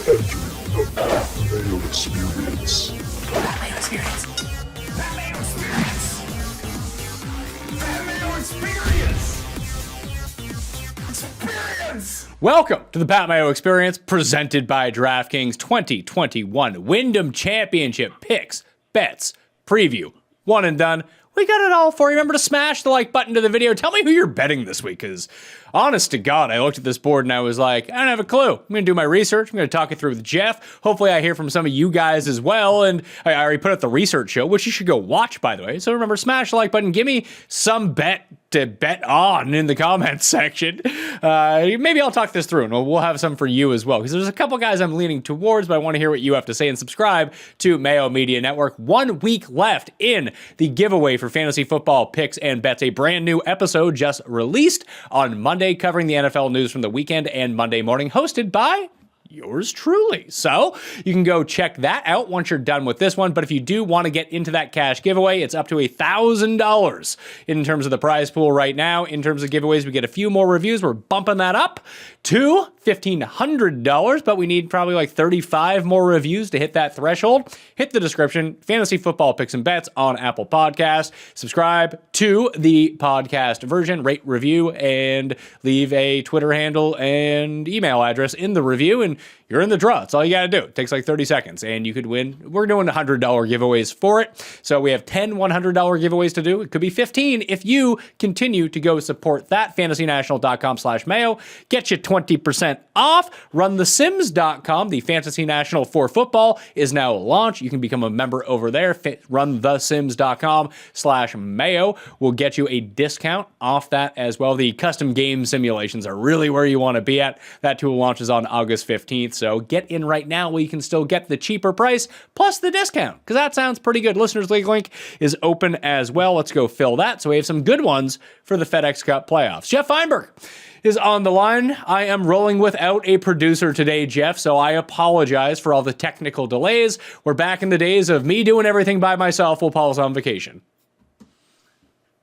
Entering the Mayo Experience. That Mayo Experience. That Mayo Experience. That Mayo Experience. Experience. Welcome to the Pat Mayo Experience, presented by DraftKings 2021 Wyndham Championship Picks, Bets, Preview. One and done. We got it all for you. Remember to smash the like button to the video. Tell me who you're betting this week, because honest to God, I looked at this board and I was like, I don't have a clue. I'm going to do my research. I'm going to talk it through with Jeff. Hopefully I hear from some of you guys as well. And I already put up the research show, which you should go watch, by the way. So remember, smash the like button. Give me some bet to bet on in the comments section. Maybe I'll talk this through and we'll have some for you as well, because there's a couple guys I'm leaning towards, but I want to hear what you have to say. And subscribe to Mayo Media Network. 1 week left in the giveaway for fantasy football picks and bets. A brand new episode just released on Monday, covering the NFL news from the weekend and Monday morning, hosted by yours truly. So you can go check that out once you're done with this one. But if you do want to get into that cash giveaway, it's up to $1,000 in terms of the prize pool right now. In terms of giveaways, we get a few more reviews. We're bumping that up to $1,500, but we need probably like 35 more reviews to hit that threshold. Hit the description, fantasy football picks and bets on Apple Podcasts. Subscribe to the podcast version, rate, review, and leave a Twitter handle and email address in the review, and you're in the draw. That's all you got to do. It takes like 30 seconds, and you could win. We're doing $100 giveaways for it. So we have 10 $100 giveaways to do. It could be 15 if you continue to go support that. FantasyNational.com/Mayo. Get you 20% off. RunTheSims.com. The Fantasy National for football is now launched. You can become a member over there. RunTheSims.com/Mayo will get you a discount off that as well. The custom game simulations are really where you want to be at. That tool launches on August 15th. So get in right now where you can still get the cheaper price plus the discount, because that sounds pretty good. Listeners League link is open as well. Let's go fill that. So we have some good ones for the FedEx Cup playoffs. Geoff Fienberg is on the line. I am rolling without a producer today, Jeff, so I apologize for all the technical delays. We're back in the days of me doing everything by myself while Paul's on vacation.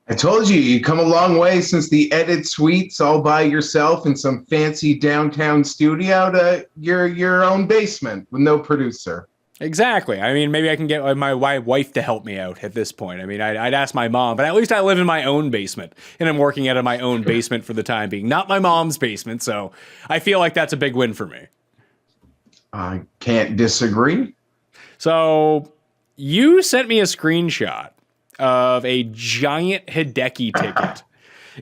I told you, you come a long way since the edit suites all by yourself in some fancy downtown studio to your own basement with no producer. Exactly. I mean, maybe I can get my wife to help me out at this point. I mean, I'd ask my mom, but at least I live in my own basement, and I'm working out of my own basement for the time being, not my mom's basement. So I feel like that's a big win for me. I can't disagree. So you sent me a screenshot of a giant Hideki ticket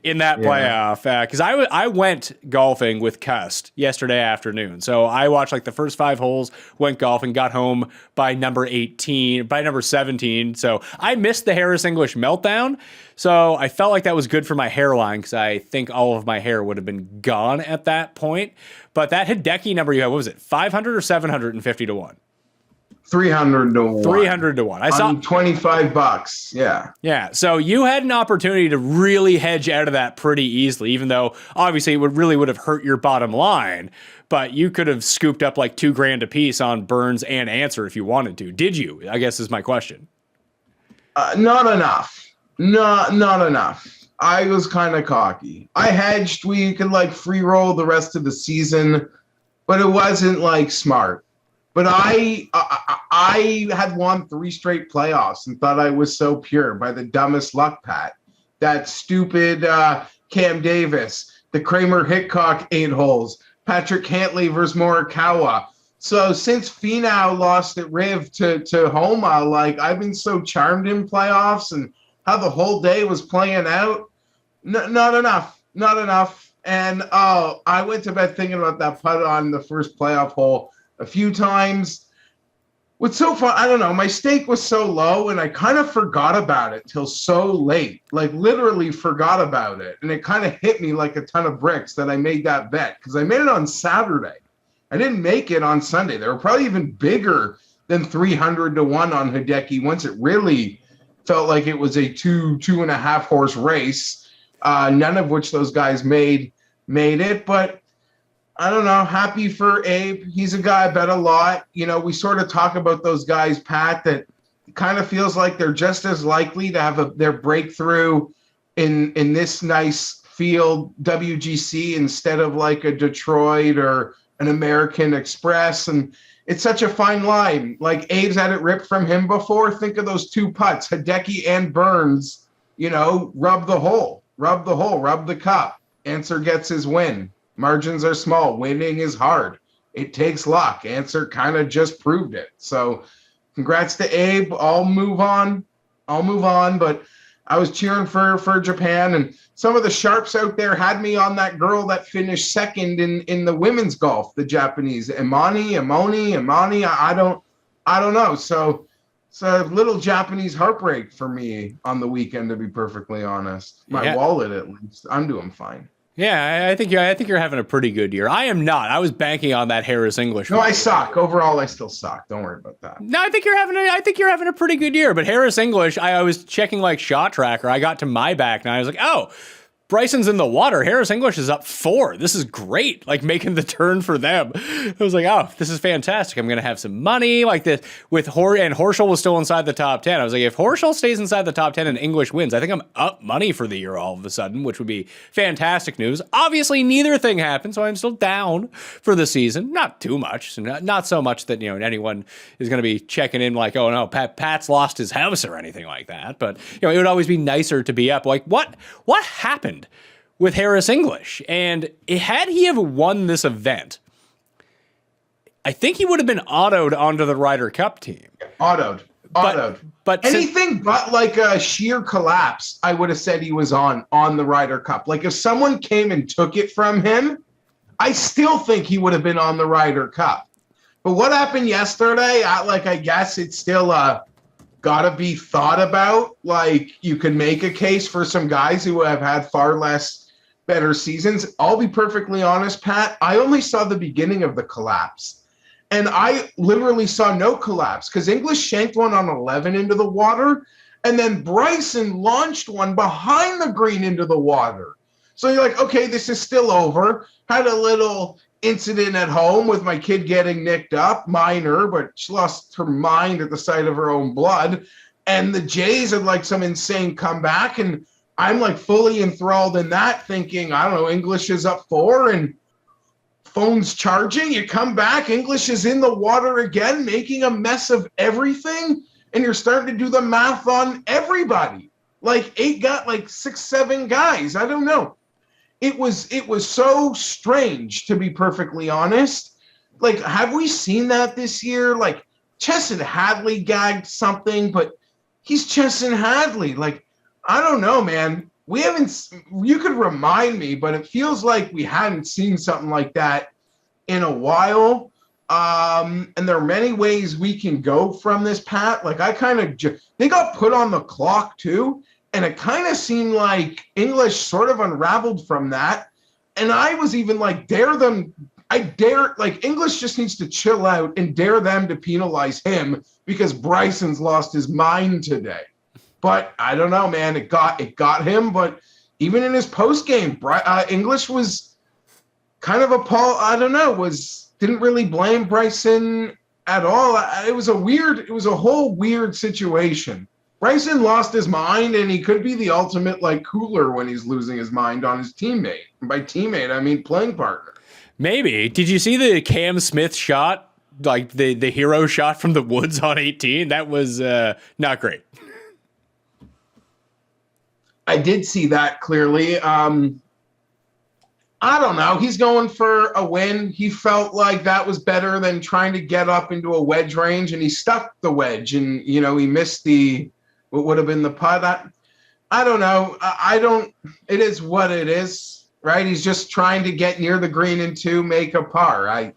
in that playoff, because I went golfing with Cust yesterday afternoon. So I watched like the first 5 holes, went golfing, got home by number 17. So I missed the Harris English meltdown. So I felt like that was good for my hairline, because I think all of my hair would have been gone at that point. But that Hideki number you had, what was it, 500 or 750 to 1? 300 to 1. 300 to 1. I saw $25. Yeah. Yeah. So you had an opportunity to really hedge out of that pretty easily, even though obviously it would have hurt your bottom line. But you could have scooped up like $2,000 a piece on Burns and Answer if you wanted to. Did you? I guess is my question. Not enough. Not enough. I was kind of cocky. I hedged. We could like free roll the rest of the season, but it wasn't like smart. But I had won 3 straight playoffs and thought I was so pure by the dumbest luck, Pat. That stupid Cam Davis, the Kramer Hickok 8 holes, Patrick Cantley versus Morikawa. So since Finau lost at Riv to Homa, like I've been so charmed in playoffs and how the whole day was playing out. Not enough. And I went to bed thinking about that putt on the first playoff hole a few times. What's so fun, I don't know, my stake was so low and I kind of forgot about it till so late, like literally forgot about it. And it kind of hit me like a ton of bricks that I made that bet, because I made it on Saturday. I didn't make it on Sunday. They were probably even bigger than 300 to 1 on Hideki once it really felt like it was a 2.5 horse race, none of which those guys made it. But I don't know, happy for Abe. He's a guy I bet a lot. You know, we sort of talk about those guys, Pat, that kind of feels like they're just as likely to have their breakthrough in this nice field, WGC, instead of like a Detroit or an American Express, and it's such a fine line. Like, Abe's had it ripped from him before. Think of those 2 putts, Hideki and Burns, rub the cup. Answer gets his win. Margins are small. Winning is hard. It takes luck. Answer kind of just proved it. So congrats to Abe. I'll move on, but I was cheering for Japan, and some of the sharps out there had me on that girl that finished second in the women's golf, the Japanese, Imani. I don't know. So it's a little Japanese heartbreak for me on the weekend, to be perfectly honest. My wallet, at least, I'm doing fine. Yeah, I think you're having a pretty good year. I am not. I was banking on that Harris English. No, I suck. Overall, I still suck. Don't worry about that. No, I think you're having a pretty good year. But Harris English, I was checking like Shot Tracker. I got to my back and I was like, oh, Bryson's in the water. Harris English is up 4. This is great. Like, making the turn for them. I was like, oh, this is fantastic. I'm going to have some money like this with and Horschel was still inside the top 10. I was like, if Horschel stays inside the top 10 and English wins, I think I'm up money for the year all of a sudden, which would be fantastic news. Obviously, neither thing happened, so I'm still down for the season. Not too much. Not so much that, anyone is going to be checking in like, oh no, Pat's lost his house or anything like that. But, it would always be nicer to be up. Like, what happened with Harris English? And had he have won this event, I think he would have been autoed onto the Ryder Cup team. Autoed. But anything but like a sheer collapse, I would have said he was on the Ryder Cup. Like, if someone came and took it from him, I still think he would have been on the Ryder Cup. But what happened yesterday, I guess it's still got to be thought about. Like, you can make a case for some guys who have had far less better seasons. I'll be perfectly honest, Pat, I only saw the beginning of the collapse. And I literally saw no collapse because English shanked one on 11 into the water, and then Bryson launched one behind the green into the water. So you're like, okay, this is still over. Had a little incident at home with my kid getting nicked up, minor, but she lost her mind at the sight of her own blood. And the Jays had like some insane comeback, and I'm like fully enthralled in that, thinking, I don't know, English is up 4 and phone's charging. You come back, English is in the water again, making a mess of everything, and you're starting to do the math on everybody. Like, 8 got like 6, 7 guys. I don't know. It was so strange, to be perfectly honest. Like, have we seen that this year? Like, Chesson Hadley gagged something, but he's Chesson Hadley. Like, I don't know, man. We haven't, you could remind me, but it feels like we hadn't seen something like that in a while. And there are many ways we can go from this, Pat. Like, they got put on the clock too. And it kind of seemed like English sort of unraveled from that. And I was even like, English just needs to chill out and dare them to penalize him because Bryson's lost his mind today. But I don't know, man. It got him. But even in his post game, English was kind of appalled. I don't know. Didn't really blame Bryson at all. It was a whole weird situation. Bryson lost his mind, and he could be the ultimate like cooler when he's losing his mind on his teammate. And by teammate, I mean playing partner. Maybe. Did you see the Cam Smith shot, like the hero shot from the woods on 18? That was not great. I did see that clearly. I don't know. He's going for a win. He felt like that was better than trying to get up into a wedge range, and he stuck the wedge, and he missed what would have been the putt. I don't know. It is what it is, right? He's just trying to get near the green and make a par.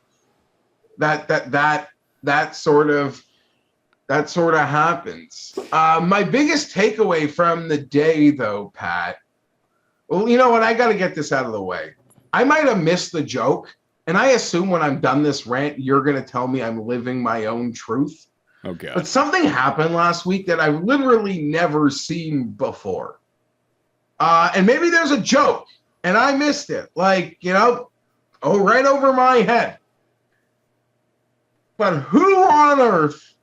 That sort of happens. My biggest takeaway from the day, though, Pat. Well, you know what? I got to get this out of the way. I might have missed the joke, and I assume when I'm done this rant, you're going to tell me I'm living my own truth. Okay. But something happened last week that I've literally never seen before. And maybe there's a joke, and I missed it. Like, right over my head. But who on earth?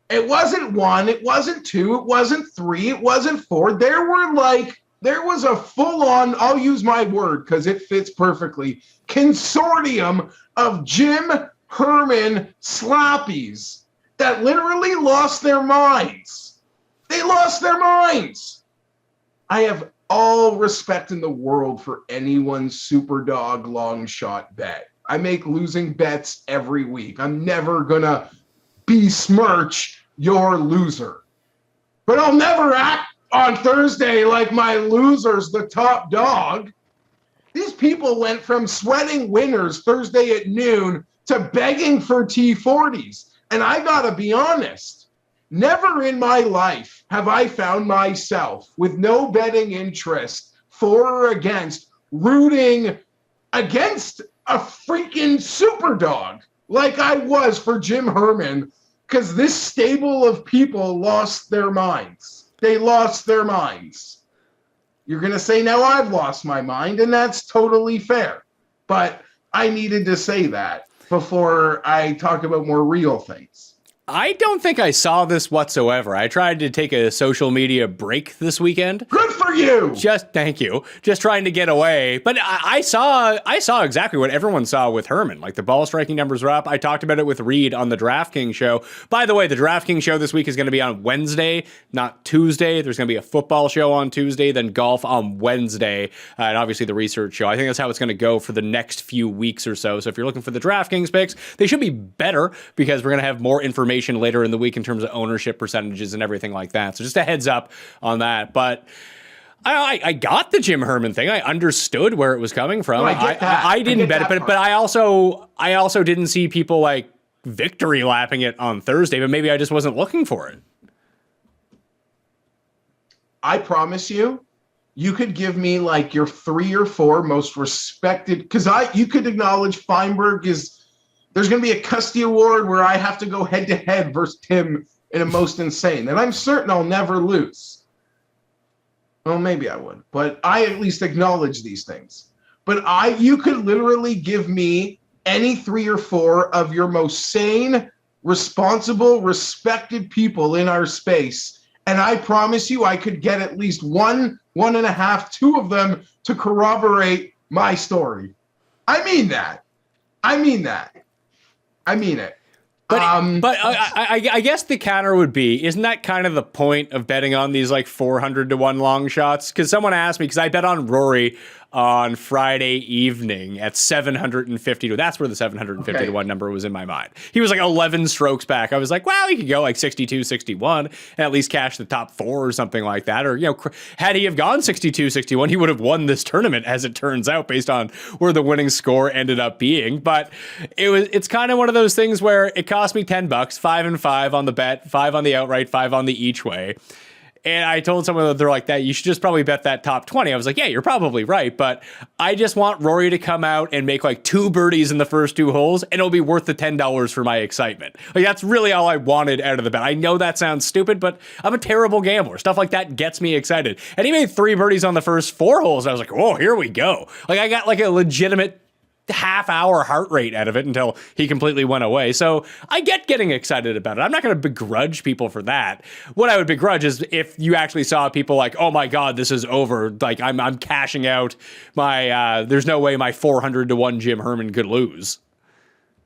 It wasn't 1, it wasn't 2, it wasn't 3, it wasn't 4. There were like There was a full-on, I'll use my word because it fits perfectly, consortium of Jim Herman slappies that literally lost their minds. They lost their minds. I have all respect in the world for anyone's super dog long shot bet. I make losing bets every week. I'm never going to besmirch your loser. But I'll never act on Thursday like my loser's the top dog. These people went from sweating winners Thursday at noon to begging for T40s. And I gotta be honest, never in my life have I found myself with no betting interest for or against rooting against a freaking super dog like I was for Jim Herman, because this stable of people lost their minds. They lost their minds. You're going to say now I've lost my mind, and that's totally fair. But I needed to say that before I talk about more real things. I don't think I saw this whatsoever. I tried to take a social media break this weekend. Good for you. Thank you. Just trying to get away. But I saw exactly what everyone saw with Herman. Like the ball striking numbers were up. I talked about it with Reed on the DraftKings show. By the way, the DraftKings show this week is going to be on Wednesday, not Tuesday. There's going to be a football show on Tuesday, then golf on Wednesday, and obviously the research show. I think that's how it's going to go for the next few weeks or so. So if you're looking for the DraftKings picks, they should be better because we're going to have more information later in the week in terms of ownership percentages and everything like that. So just a heads up on that. But I got the Jim Herman thing. I understood where it was coming from. I didn't bet it, but I also didn't see people like victory lapping it on Thursday, but maybe I just wasn't looking for it. I promise you, you could give me like your 3 or 4 most respected, because you could acknowledge Fienberg is. There's going to be a Custy Award where I have to go head-to-head versus Tim in a most insane. And I'm certain I'll never lose. Well, maybe I would. But I at least acknowledge these things. But you could literally give me any 3 or 4 of your most sane, responsible, respected people in our space. And I promise you I could get at least 1, 1.5, 2 of them to corroborate my story. I mean that. I mean it. But I guess the counter would be, isn't that kind of the point of betting on these like 400 to 1 long shots? Because someone asked me, because I bet on Rory on Friday evening at 750 to, that's where the 750 to 1 number was in my mind. He was like 11 strokes back. I was like, well, he could go like 62, 61 and at least cash the top 4 or something like that. Or, had he have gone 62, 61, he would have won this tournament, as it turns out, based on where the winning score ended up being. But it's kind of one of those things where it cost me $10, 5 and 5 on the bet, 5 on the outright, 5 on the each way. And I told someone that they're like, that you should just probably bet that top 20. I was like, yeah, you're probably right. But I just want Rory to come out and make like 2 birdies in the first 2 holes, and it'll be worth the $10 for my excitement. Like, that's really all I wanted out of the bet. I know that sounds stupid, but I'm a terrible gambler. Stuff like that gets me excited. And he made 3 birdies on the first 4 holes. I was like, whoa, here we go. Like, I got like a legitimate half-hour heart rate out of it until he completely went away. So I get getting excited about it. I'm not going to begrudge people for that. What I would begrudge is if you actually saw people like, oh my God, this is over. Like I'm cashing out my, there's no way my 400 to 1 Jim Herman could lose.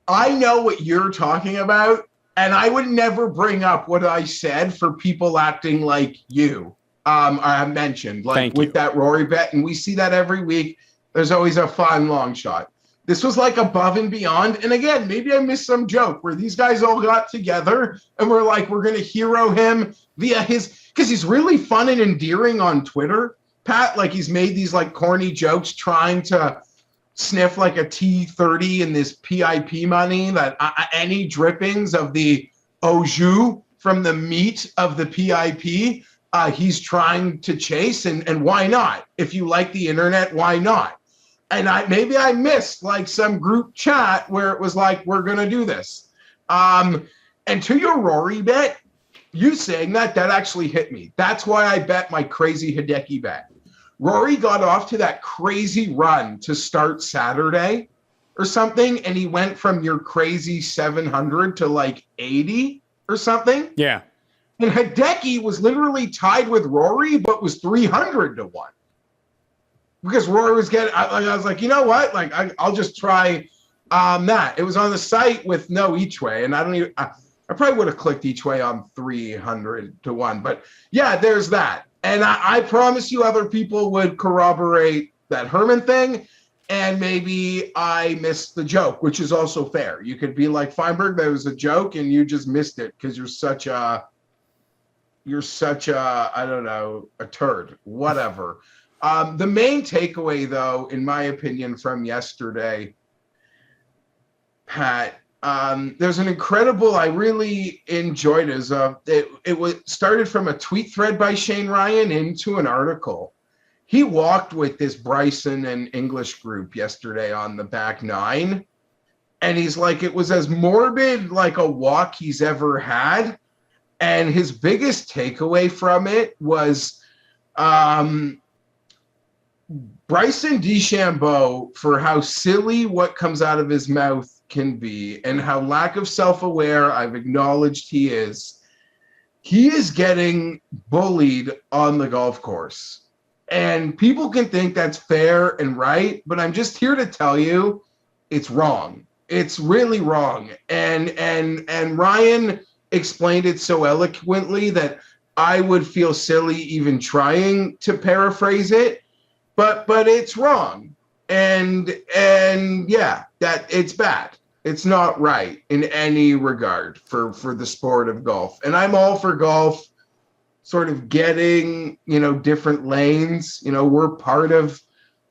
I know what you're talking about, and I would never bring up what I said for people acting like you. I mentioned, like with that Rory bet, and we see that every week. There's always a fun long shot. This was like above and beyond. And again, maybe I missed some joke where these guys all got together and we're like, we're going to hero him via because he's really fun and endearing on Twitter, Pat. Like he's made these like corny jokes trying to sniff like a T30 in this PIP money, that any drippings of the au jus from the meat of the PIP, he's trying to chase. And why not? If you like the internet, why not? And maybe I missed like some group chat where it was like, we're going to do this. And to your Rory bet, you saying that actually hit me. That's why I bet my crazy Hideki bet. Rory got off to that crazy run to start Saturday or something, and he went from your crazy 700 to like 80 or something. Yeah. And Hideki was literally tied with Rory, but was 300 to 1. because Rory was getting, I was like, you know what? Like, I'll just try that. It was on the site with no each way, and I probably would have clicked each way on 300 to 1. But yeah, there's that. And I promise you other people would corroborate that Herman thing, and maybe I missed the joke, which is also fair. You could be like, Fienberg, that was a joke, and you just missed it because you're such a, I don't know, a turd, whatever. The main takeaway, though, in my opinion, from yesterday, Pat, there's an incredible, I really enjoyed it. It was started from a tweet thread by Shane Ryan into an article. He walked with this Bryson and English group yesterday on the back nine, and he's like, it was as morbid like a walk he's ever had. And his biggest takeaway from it was Bryson DeChambeau, for how silly what comes out of his mouth can be and how lack of self-aware I've acknowledged he is getting bullied on the golf course. And people can think that's fair and right, but I'm just here to tell you it's wrong. It's really wrong. And Ryan explained it so eloquently that I would feel silly even trying to paraphrase it, but it's wrong. And yeah, that it's bad. It's not right in any regard for the sport of golf. And I'm all for golf sort of getting, different lanes. We're part of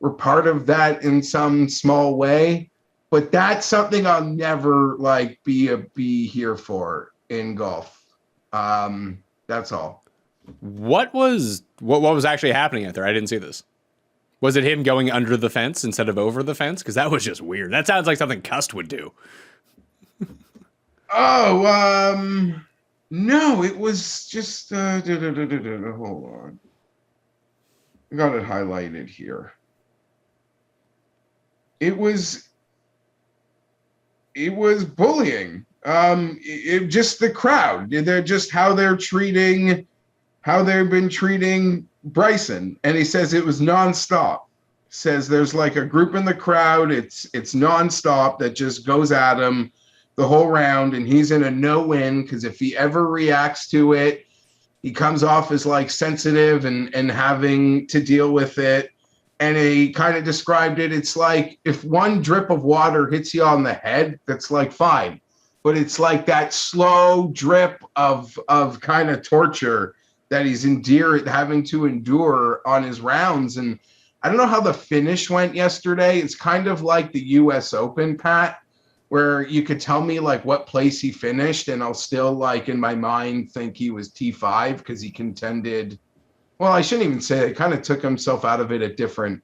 that in some small way, but that's something I'll never be here for in golf. That's all. What was actually happening out there? I didn't see this. Was it him going under the fence instead of over the fence? Because that was just weird. That sounds like something Cust would do. No, it was just, hold on. I got it highlighted here. It was bullying. Just the crowd. They're just how they've been treating Bryson. And he says it was nonstop. Says there's like a group in the crowd. It's nonstop that just goes at him the whole round, and he's in a no-win because if he ever reacts to it, he comes off as like sensitive and having to deal with it. And he kind of described it. It's like if one drip of water hits you on the head, that's like fine. But it's like that slow drip of kind of torture that he's having to endure on his rounds. And I don't know how the finish went yesterday. It's kind of like the US Open, Pat, where you could tell me like what place he finished and I'll still like in my mind think he was T5 because he contended. Well, I shouldn't even say it. He kind of took himself out of it at different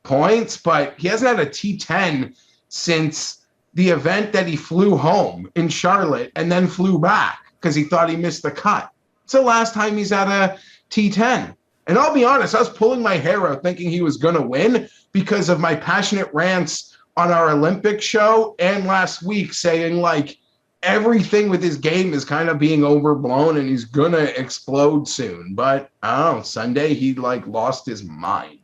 points, but he hasn't had a T10 since the event that he flew home in Charlotte and then flew back because he thought he missed the cut. It's the last time he's at a T10. And I'll be honest, I was pulling my hair out thinking he was going to win because of my passionate rants on our Olympic show and last week saying like everything with his game is kind of being overblown and he's going to explode soon. But I don't know, Sunday he like lost his mind.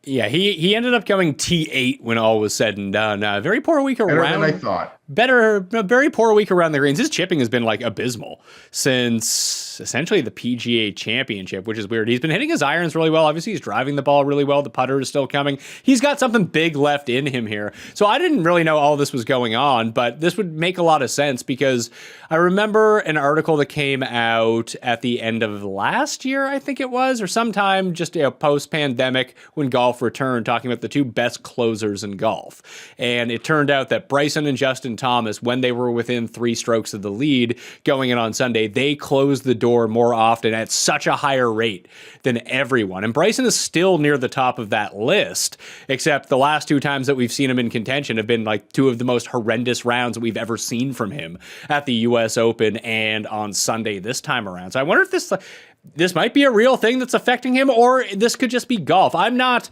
Yeah, he ended up going T8 when all was said and done. Very poor week around. Better than I thought. Very poor week around the greens. His chipping has been like abysmal since essentially the PGA Championship, which is weird. He's been hitting his irons really well. Obviously, he's driving the ball really well. The putter is still coming. He's got something big left in him here. So I didn't really know all this was going on, but this would make a lot of sense because I remember an article that came out at the end of last year, I think it was, or sometime just post-pandemic when golf returned, talking about the two best closers in golf. And it turned out that Bryson and Justin Thomas, when they were within 3 strokes of the lead going in on Sunday, they closed the door more often at such a higher rate than everyone. And Bryson is still near the top of that list, except the last 2 times that we've seen him in contention have been like 2 of the most horrendous rounds that we've ever seen from him at the US Open and on Sunday this time around. So I wonder if this might be a real thing that's affecting him, or this could just be golf. I'm not...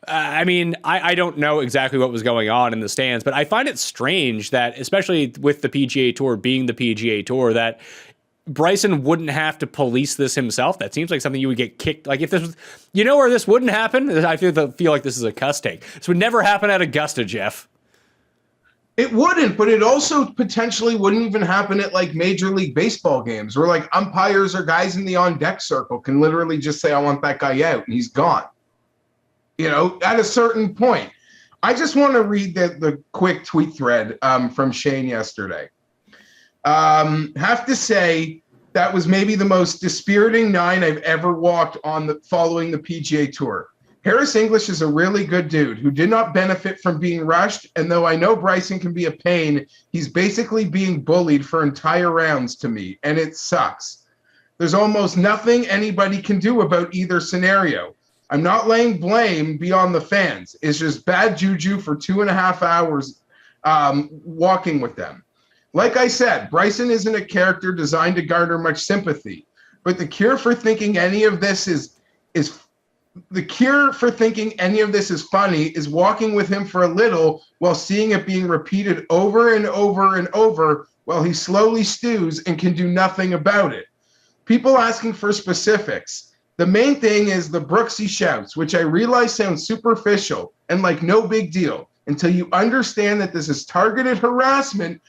I don't know exactly what was going on in the stands, but I find it strange that, especially with the PGA Tour being the PGA Tour, that Bryson wouldn't have to police this himself. That seems like something you would get kicked. Like if this was, you know where this wouldn't happen? I feel like this is a cuss take. This would never happen at Augusta, Geoff. It wouldn't, but it also potentially wouldn't even happen at like Major League Baseball games where like umpires or guys in the on-deck circle can literally just say, I want that guy out, and he's gone. You know, at a certain point. I just want to read the quick tweet thread from Shane yesterday. Have to say that was maybe the most dispiriting 9 I've ever walked on following the PGA Tour. Harris English is a really good dude who did not benefit from being rushed, and though I know Bryson can be a pain, he's basically being bullied for entire rounds to me, and it sucks. There's almost nothing anybody can do about either scenario. I'm not laying blame beyond the fans. It's just bad juju for 2.5 hours walking with them. Like I said, Bryson isn't a character designed to garner much sympathy, but the cure for thinking any of this is funny is walking with him for a little while seeing it being repeated over and over and over while he slowly stews and can do nothing about it. People asking for specifics. The main thing is the Brooksy shouts, which I realize sounds superficial and like no big deal until you understand that this is targeted harassment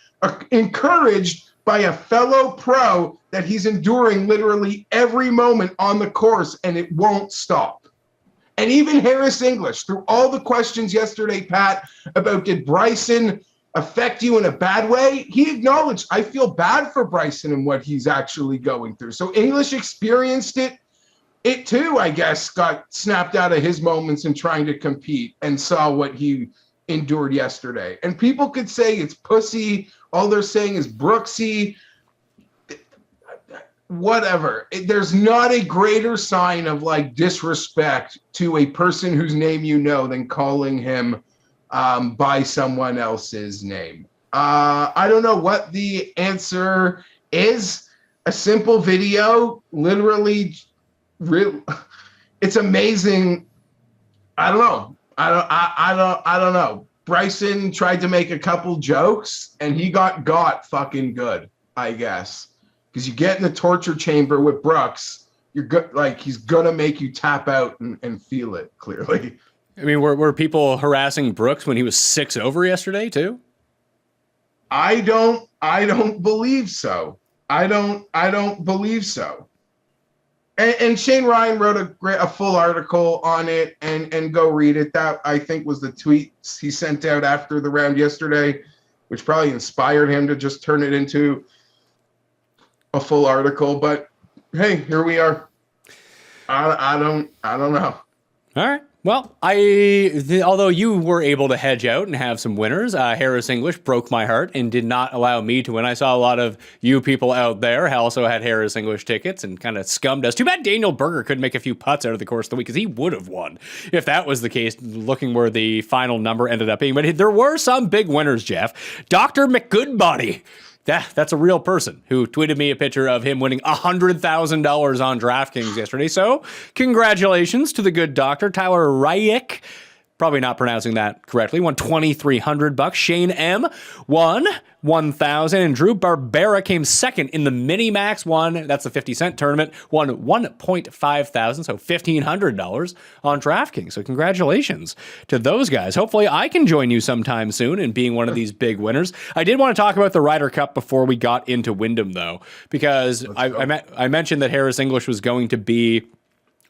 encouraged by a fellow pro that he's enduring literally every moment on the course, and it won't stop. And even Harris English, through all the questions yesterday, Pat, about did Bryson affect you in a bad way, he acknowledged, I feel bad for Bryson and what he's actually going through. So English experienced it. It too, I guess, got snapped out of his moments in trying to compete and saw what he endured yesterday. And people could say it's pussy. All they're saying is Brooksy. Whatever. There's not a greater sign of like disrespect to a person whose name you know than calling him by someone else's name. I don't know what the answer is. A simple video, literally, it's amazing. I don't know. I don't know. Bryson tried to make a couple jokes and he got fucking good, I guess. Because you get in the torture chamber with Brooks, you're good. Like he's gonna make you tap out and feel it clearly. I mean, were people harassing Brooks when he was 6 over yesterday too? I don't believe so. I don't believe so. And Shane Ryan wrote a full article on it, and go read it. That I think was the tweets he sent out after the round yesterday, which probably inspired him to just turn it into a full article. But hey, here we are. I don't know. All right. Well, although you were able to hedge out and have some winners, Harris English broke my heart and did not allow me to win. I saw a lot of you people out there who also had Harris English tickets and kind of scummed us. Too bad Daniel Berger couldn't make a few putts out of the course of the week, because he would have won if that was the case, looking where the final number ended up being. But there were some big winners, Geoff. Dr. McGoodbody. That's a real person who tweeted me a picture of him winning $100,000 on DraftKings yesterday. So congratulations to the good doctor. Tyler Rayek, probably not pronouncing that correctly, won $2,300. Shane M won $1,000, and Drew Barbera came second in the Mini Max one. That's the 50-cent tournament. Won $1,500, so $1,500 on DraftKings. So congratulations to those guys. Hopefully I can join you sometime soon in being one of these big winners. I did want to talk about the Ryder Cup before we got into Wyndham, though, because I mentioned that Harris English was going to be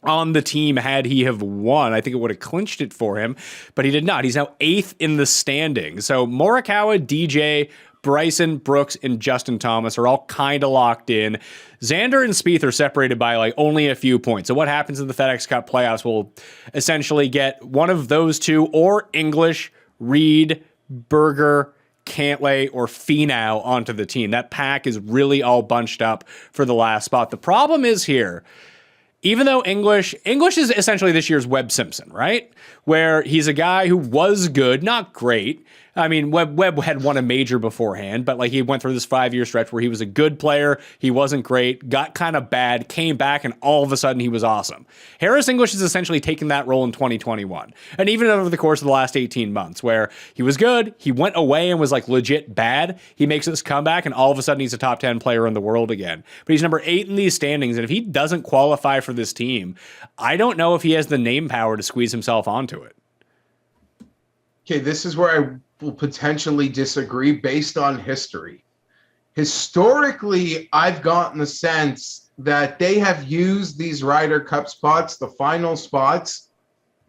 on the team had he have won. I think it would have clinched it for him, but he did not. He's now 8th in the standings. So Morikawa, DJ, Bryson, Brooks, and Justin Thomas are all kind of locked in. Xander and Spieth are separated by like only a few points. So what happens in the FedEx Cup playoffs will essentially get one of those two, or English, Reed, Berger, Cantlay, or Finau onto the team. That pack is really all bunched up for the last spot. The problem is here, even though English is essentially this year's Webb Simpson, right? Where he's a guy who was good, not great, I mean, Webb had won a major beforehand, but like he went through this 5-year stretch where he was a good player. He wasn't great, got kind of bad, came back, and all of a sudden he was awesome. Harris English has essentially taken that role in 2021. And even over the course of the last 18 months where he was good, he went away and was like legit bad. He makes this comeback and all of a sudden he's a top 10 player in the world again. But he's number 8 in these standings. And if he doesn't qualify for this team, I don't know if he has the name power to squeeze himself onto it. Okay, this is where I will potentially disagree based on history. Historically, I've gotten the sense that they have used these Ryder Cup spots, the final spots,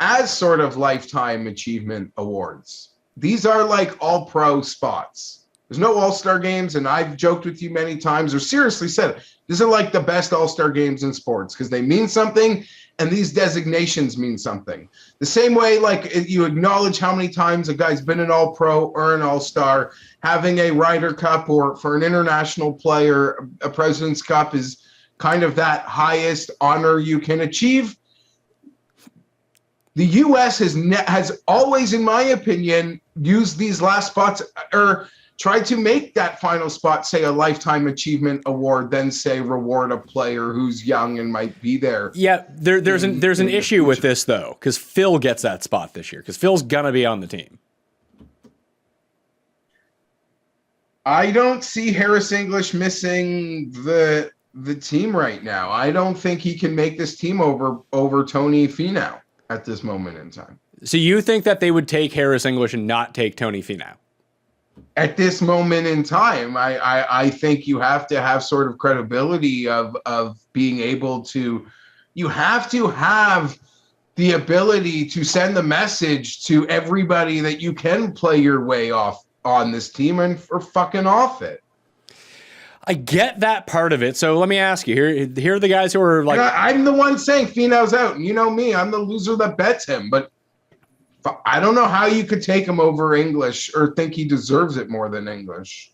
as sort of lifetime achievement awards. These are like all-pro spots. There's no all-star games, and I've joked with you many times, or seriously said it. These are like the best all-star games in sports because they mean something, and these designations mean something. The same way, like you acknowledge how many times a guy's been an all-pro or an all-star, having a Ryder Cup or for an international player, a President's Cup is kind of that highest honor you can achieve. The U.S. has always, in my opinion, used these last spots or tried to make that final spot, say, a lifetime achievement award, then say reward a player who's young and might be there. Yeah, there's an issue with this, though, because Phil gets that spot this year, because Phil's going to be on the team. I don't see Harris English missing the team right now. I don't think he can make this team over Tony Finau at this moment in time. So you think that they would take Harris English and not take Tony Finau? At this moment in time, I think you have to have sort of credibility of being able to, you have to have the ability to send the message to everybody that you can play your way off on this team and for fucking off it. I get that part of it. So let me ask you, here are the guys who are like... I'm the one saying Finau's out, and you know me, I'm the loser that bets him, but I don't know how you could take him over English or think he deserves it more than English.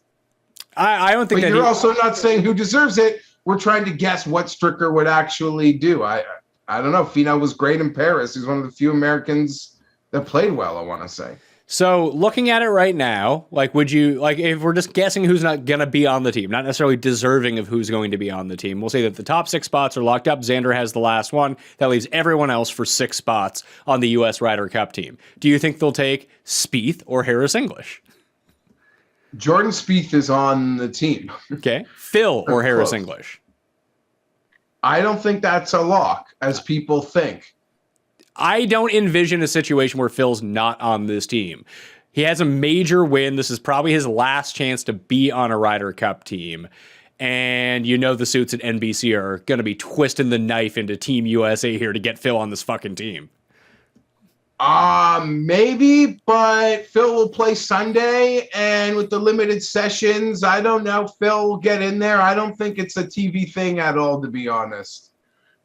I don't think but that you're also not saying who deserves it. We're trying to guess what Stricker would actually do. I don't know. Finau was great in Paris. He's one of the few Americans that played well, I want to say. So looking at it right now, like, would you, like, if we're just guessing who's not going to be on the team, not necessarily deserving of who's going to be on the team, we'll say that the top 6 spots are locked up. Xander has the last one. That leaves everyone else for 6 spots on the U.S. Ryder Cup team. Do you think they'll take Spieth or Harris English? Jordan Spieth is on the team. Okay. Phil or Harris close. English? I don't think that's a lock, as people think. I don't envision a situation where Phil's not on this team. He has a major win. This is probably his last chance to be on a Ryder Cup team. And you know the suits at NBC are going to be twisting the knife into Team USA here to get Phil on this fucking team. Maybe, but Phil will play Sunday, and with the limited sessions, I don't know. Phil will get in there. I don't think it's a TV thing at all, to be honest.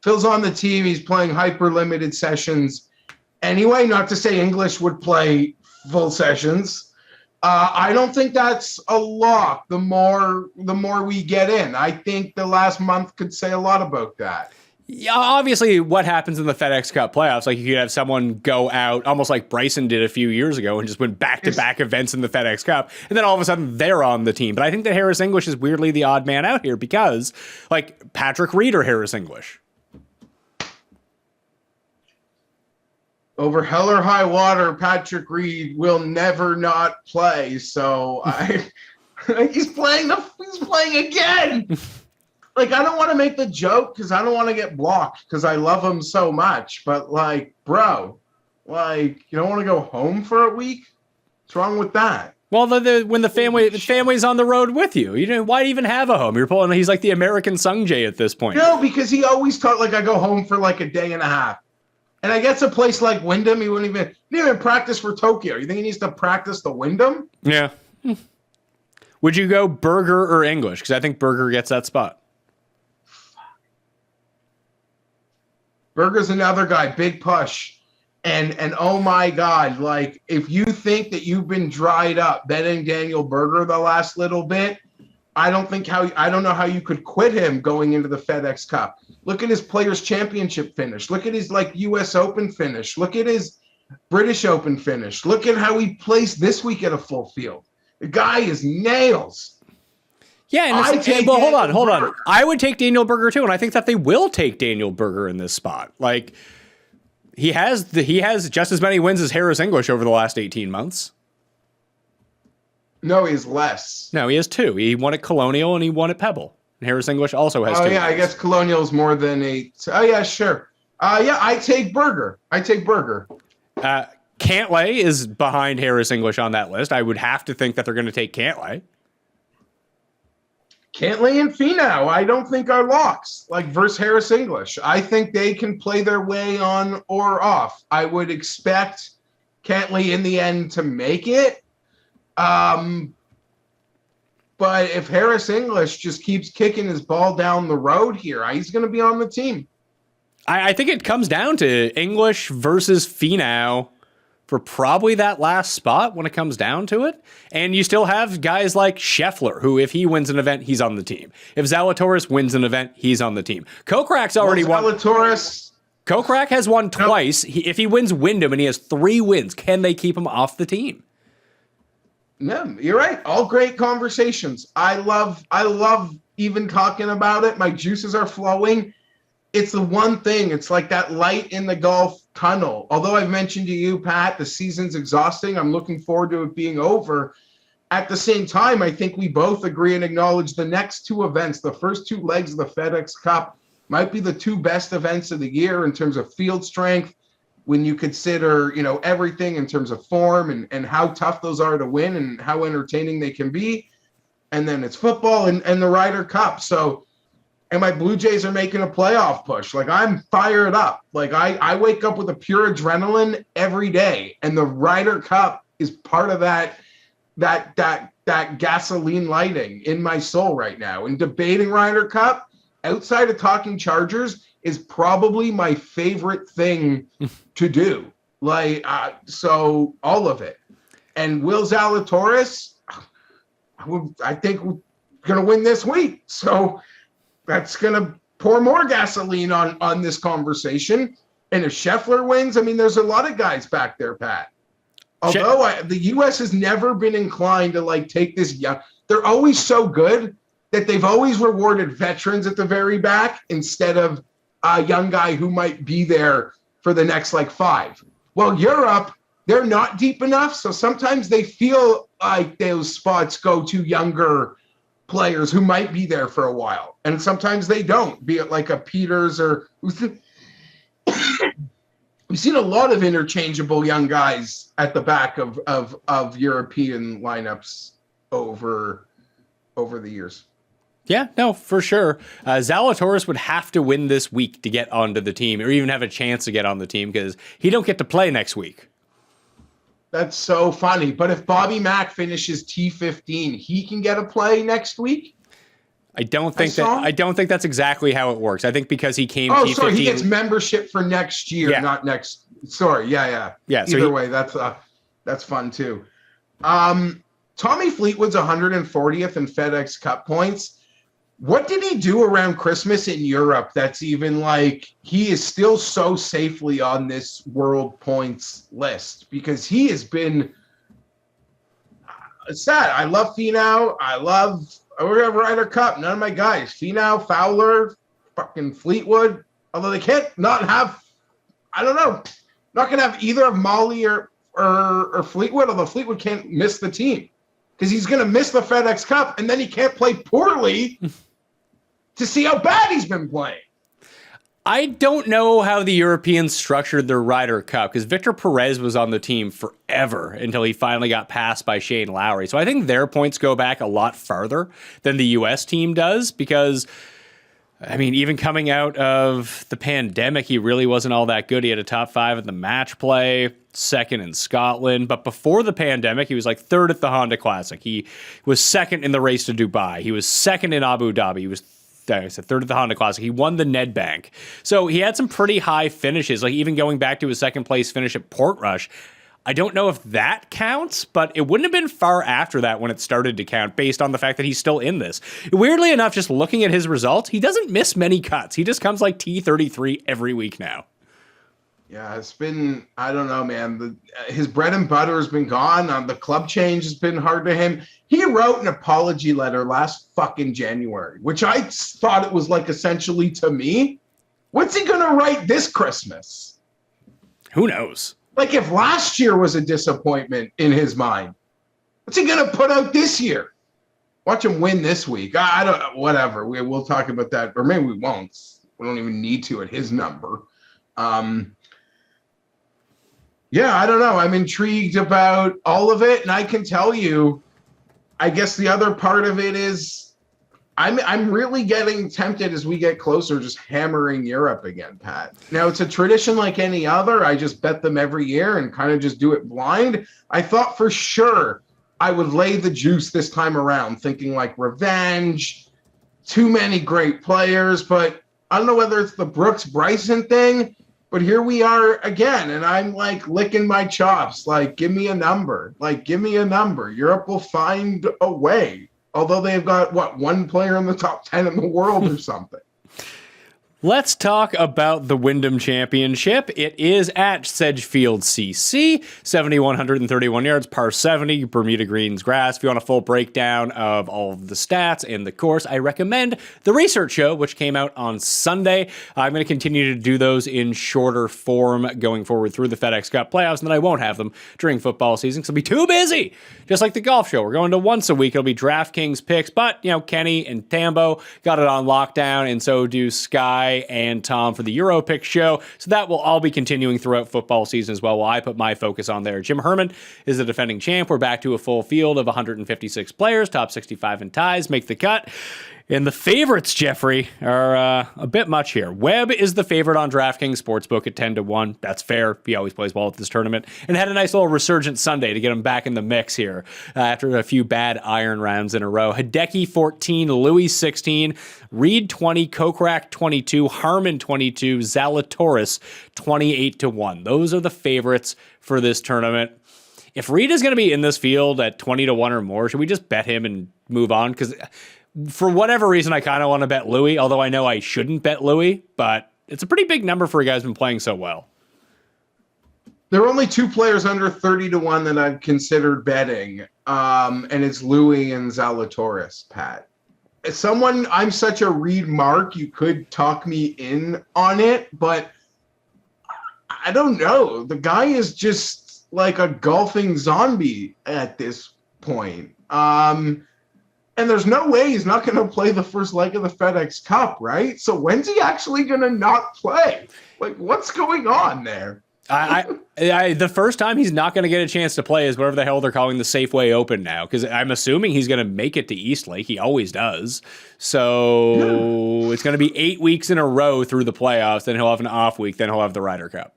Phil's on the team. He's playing hyper-limited sessions. Anyway, not to say English would play full sessions. I don't think that's a lock the more we get in. I think the last month could say a lot about that. Yeah, obviously, what happens in the FedEx Cup playoffs, like you could have someone go out, almost like Bryson did a few years ago, and just went back-to-back events in the FedEx Cup, and then all of a sudden they're on the team. But I think that Harris English is weirdly the odd man out here because, like, Patrick Reed or Harris English. Over hell or high water, Patrick Reed will never not play. So he's playing again. Like, I don't want to make the joke because I don't want to get blocked because I love him so much. But like, bro, like, you don't want to go home for a week? What's wrong with that? Well, when the family's on the road with you, why even have a home? You're pulling. He's like the American Sungjae at this point. No, because he always talked like I go home for like a day and a half. And I guess a place like Wyndham, he didn't even practice for Tokyo. You think he needs to practice the Wyndham? Yeah. Would you go Berger or English? Because I think Berger gets that spot. Berger's another guy, big push. And oh my God, like, if you think that you've been dried up betting Daniel Berger the last little bit, I don't know how you could quit him going into the FedEx Cup. Look at his Players Championship finish. Look at his like US Open finish. Look at his British Open finish. Look at how he placed this week at a full field. The guy is nails. Yeah, and well, hold on. I would take Daniel Berger too, and I think that they will take Daniel Berger in this spot. Like, he has just as many wins as Harris English over the last 18 months. No, he has less. No, he has 2. He won at Colonial and he won at Pebble. And Harris English also has 2. Oh, yeah, I guess Colonial's more than 8. Oh, yeah, sure. Yeah, I take Berger. Cantlay is behind Harris English on that list. I would have to think that they're going to take Cantlay. Cantlay and Finau, I don't think are locks, like versus Harris English. I think they can play their way on or off. I would expect Cantlay in the end to make it. But if Harris English just keeps kicking his ball down the road here, he's going to be on the team. I think it comes down to English versus Finau for probably that last spot when it comes down to it. And you still have guys like Scheffler, who if he wins an event, he's on the team. If Zalatoris wins an event, he's on the team. Kokrak's already won. Kokrak has won twice. If he wins Wyndham and he has 3 wins, can they keep him off the team? No, you're right. All great conversations. I love even talking about it. My juices are flowing. It's the one thing. It's like that light in the golf tunnel. Although I've mentioned to you, Pat, the season's exhausting. I'm looking forward to it being over. At the same time, I think we both agree and acknowledge the next 2 events, the first 2 legs of the FedEx Cup, might be the 2 best events of the year in terms of field strength, when you consider, everything in terms of form and how tough those are to win and how entertaining they can be. And then it's football and the Ryder Cup. So, and my Blue Jays are making a playoff push. Like, I'm fired up. Like, I wake up with a pure adrenaline every day. And the Ryder Cup is part of that gasoline lighting in my soul right now. And debating Ryder Cup, outside of talking Chargers, is probably my favorite thing to do. Like, so all of it. And Will Zalatoris, I think we're going to win this week. So that's going to pour more gasoline on this conversation. And if Scheffler wins, I mean, there's a lot of guys back there, Pat. Although the U.S. has never been inclined to, take this young. They're always so good that they've always rewarded veterans at the very back instead of a young guy who might be there for the next 5. Well, Europe, they're not deep enough, so sometimes they feel like those spots go to younger players who might be there for a while, and sometimes they don't, be it like a Peters or we've seen a lot of interchangeable young guys at the back of European lineups over the years. Yeah, no, for sure. Zalatoris would have to win this week to get onto the team, or even have a chance to get on the team, because he don't get to play next week. That's so funny. But if Bobby Mack finishes T15, he can get a play next week? I don't think that's exactly how it works. I think because he came T15. Oh, sorry, he gets membership for next year, not next. Sorry, yeah. Either way, that's fun too. Tommy Fleetwood's 140th in FedEx Cup points. What did he do around Christmas in Europe that's even he is still so safely on this world points list? Because he has been sad. I love Finau. We're going to Ryder Cup. None of my guys. Finau, Fowler, fucking Fleetwood. Although they can't not have, I don't know, not going to have either of Molly or Fleetwood, although Fleetwood can't miss the team. Because he's going to miss the FedEx Cup, and then he can't play poorly to see how bad he's been playing. I don't know how the Europeans structured their Ryder Cup, because Victor Perez was on the team forever until he finally got passed by Shane Lowry. So I think their points go back a lot farther than the U.S. team does, because, I mean, even coming out of the pandemic, he really wasn't all that good. He had a top 5 in the match play, 2nd in Scotland. But before the pandemic, he was 3rd at the Honda Classic. He was 2nd in the race to Dubai. He was 2nd in Abu Dhabi. He was 3rd at the Honda Classic. He won the Nedbank. So he had some pretty high finishes, even going back to his 2nd place finish at Portrush. I don't know if that counts, but it wouldn't have been far after that when it started to count, based on the fact that he's still in this. Weirdly enough, just looking at his results, he doesn't miss many cuts. He just comes T33 every week now. Yeah, it's been, I don't know, man. His bread and butter has been gone. The club change has been hard to him. He wrote an apology letter last fucking January, which I thought it was like essentially to me. What's he going to write this Christmas? Who knows? Like if last year was a disappointment in his mind, what's he going to put out this year? Watch him win this week. I don't know, whatever. We'll talk about that, or maybe we won't. We don't even need to at his number. Yeah, I don't know. I'm intrigued about all of it, and I can tell you, I guess the other part of it is I'm really getting tempted as we get closer, just hammering Europe again, Pat. Now, it's a tradition like any other. I just bet them every year and kind of just do it blind. I thought for sure I would lay the juice this time around, thinking like revenge, too many great players, but I don't know whether it's the Brooks Bryson thing. But here we are again, and I'm like licking my chops. Like, give me a number. Like, give me a number. Europe will find a way. Although they've got, one player in the top 10 in the world or something. Let's talk about the Wyndham Championship. It is at Sedgefield CC, 7,131 yards, par 70, Bermuda Greens grass. If you want a full breakdown of all of the stats and the course, I recommend the research show, which came out on Sunday. I'm going to continue to do those in shorter form going forward through the FedEx Cup playoffs, and then I won't have them during football season because I'll be too busy. Just like the golf show. We're going to once a week. It'll be DraftKings picks, but, Kenny and Tambo got it on lockdown, and so do Sky and Tom for the Euro Pick show. So that will all be continuing throughout football season as well, while I put my focus on there. Jim Herman is the defending champ. We're back to a full field of 156 players, top 65 in ties, make the cut. And the favorites, Jeffrey, are a bit much here. Webb is the favorite on DraftKings Sportsbook at 10-1. That's fair. He always plays well at this tournament. And had a nice little resurgent Sunday to get him back in the mix here after a few bad iron rounds in a row. Hideki 14, Louis 16, Reed 20, Kokrak 22, Harmon 22, Zalatoris 28-1. Those are the favorites for this tournament. If Reed is going to be in this field at 20-1 or more, should we just bet him and move on? Because for whatever reason, I kind of want to bet Louis, although I know I shouldn't bet Louis, but it's a pretty big number for a guy who's been playing so well. There are only two players under 30-1 that I've considered betting, and it's Louis and Zalatoris, Pat. As someone, I'm such a Reed mark, you could talk me in on it, but I don't know. The guy is just like a golfing zombie at this point. And there's no way he's not going to play the first leg of the FedEx Cup, right? So when's he actually going to not play? Like, what's going on there? The first time he's not going to get a chance to play is whatever the hell they're calling the Safeway Open now, because I'm assuming he's going to make it to Eastlake. He always does. So It's going to be 8 weeks in a row through the playoffs. Then he'll have an off week. Then he'll have the Ryder Cup.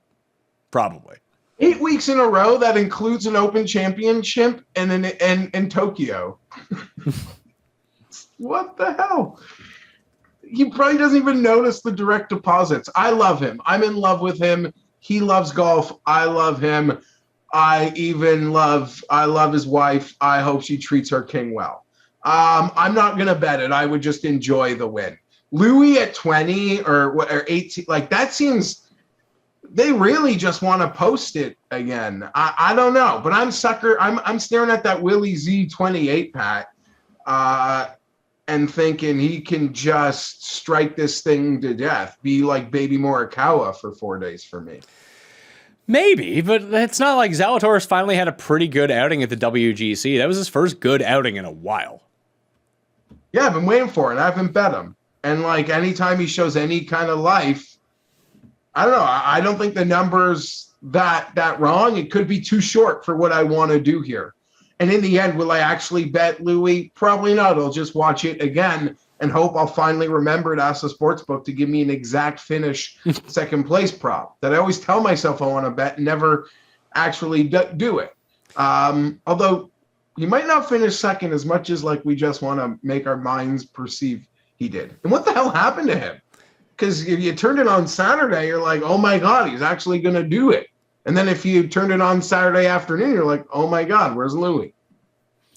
Probably. 8 weeks in a row? That includes an Open Championship and in Tokyo. What the hell? He probably doesn't even notice the direct deposits. I love him. I'm in love with him. He loves golf. I love him. I love his wife. I hope she treats her king well. I'm not going to bet it. I would just enjoy the win. Louis at 20 or 18, like that seems, they really just want to post it again. I don't know, but I'm staring at that Willie Z 28, Pat. And thinking he can just strike this thing to death, be like Baby Morikawa for 4 days for me. Maybe, but it's not like Zalatoris finally had a pretty good outing at the WGC. That was his first good outing in a while. Yeah, I've been waiting for it. I haven't bet him. And like anytime he shows any kind of life, I don't know. I don't think the number's that wrong. It could be too short for what I want to do here. And in the end, will I actually bet Louis? Probably not. I'll just watch it again and hope I'll finally remember to ask the sportsbook to give me an exact finish second place prop that I always tell myself I want to bet and never actually do it. Although he might not finish second as much as like we just want to make our minds perceive he did. And what the hell happened to him? Because if you turned it on Saturday, you're like, oh my God, he's actually going to do it. And then if you turned it on Saturday afternoon, you're like, oh my God, where's Louis?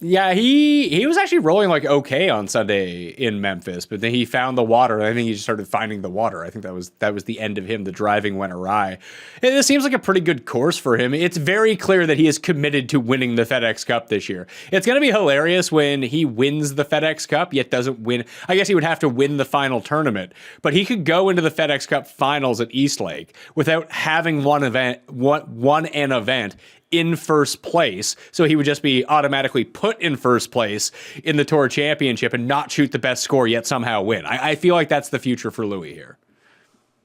Yeah, he was actually rolling like okay on Sunday in Memphis, but then he found the water. I think he just started finding the water. I think that was the end of him. The driving went awry. And this seems like a pretty good course for him. It's very clear that he is committed to winning the FedEx Cup this year. It's going to be hilarious when he wins the FedEx Cup, yet doesn't win. I guess he would have to win the final tournament, but he could go into the FedEx Cup finals at Eastlake without having won an event in first place. So he would just be automatically put in first place in the Tour Championship and not shoot the best score, yet somehow win. I feel like that's the future for Louis here.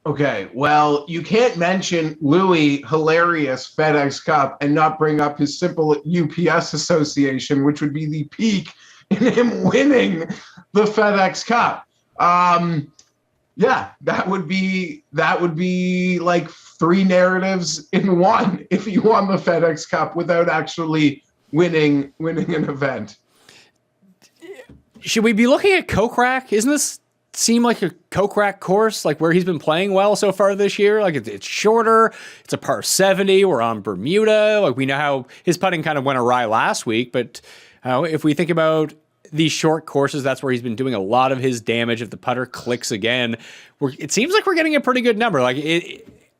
Okay, well, you can't mention Louis' hilarious FedEx Cup and not bring up his simple UPS association, which would be the peak in him winning the FedEx Cup. Yeah, that would be like 3 narratives in one if he won the FedEx Cup without actually winning an event. Should we be looking at Kokrak? Isn't this seem like a Kokrak course, like where he's been playing well so far this year? Like it's shorter, it's a par 70, we're on Bermuda. Like we know how his putting kind of went awry last week, but if we think about these short courses, that's where he's been doing a lot of his damage. If the putter clicks again, it seems like we're getting a pretty good number. Like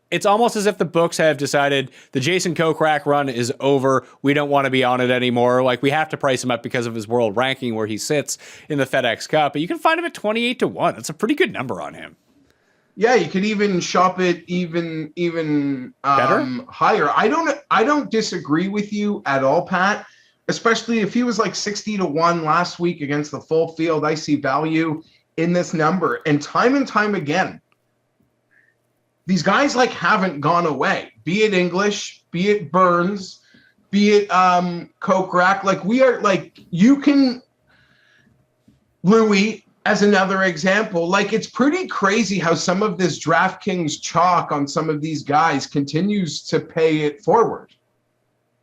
it's almost as if the books have decided the Jason Kokrak run is over. We don't want to be on it anymore. Like we have to price him up because of his world ranking where he sits in the FedEx Cup. But you can find him at 28-1. That's a pretty good number on him. Yeah, you could even shop it even better, higher. I don't disagree with you at all, Pat. Especially if he was like 60-1 last week against the full field. I see value in this number. And time again, these guys like haven't gone away. Be it English, be it Burns, be it Kokrak. Like we are like, you can, Louis, as another example, like it's pretty crazy how some of this DraftKings chalk on some of these guys continues to pay it forward.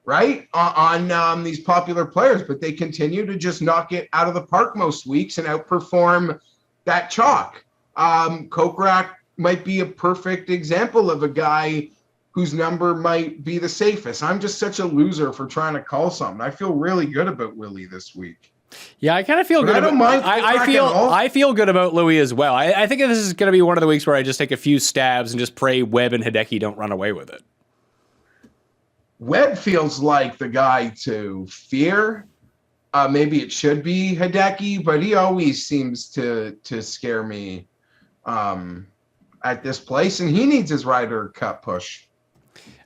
Right on these popular players, but they continue to just knock it out of the park most weeks and outperform that chalk. Kokrak might be a perfect example of a guy whose number might be the safest. I'm just such a loser for trying to call something. I feel really good about Willie this week. Yeah, I kind of feel good. I feel good about Louis as well. I think this is going to be one of the weeks where I just take a few stabs and just pray Webb and Hideki don't run away with it. Webb feels like the guy to fear. Maybe it should be Hideki, but he always seems to scare me at this place, and he needs his Ryder Cup push.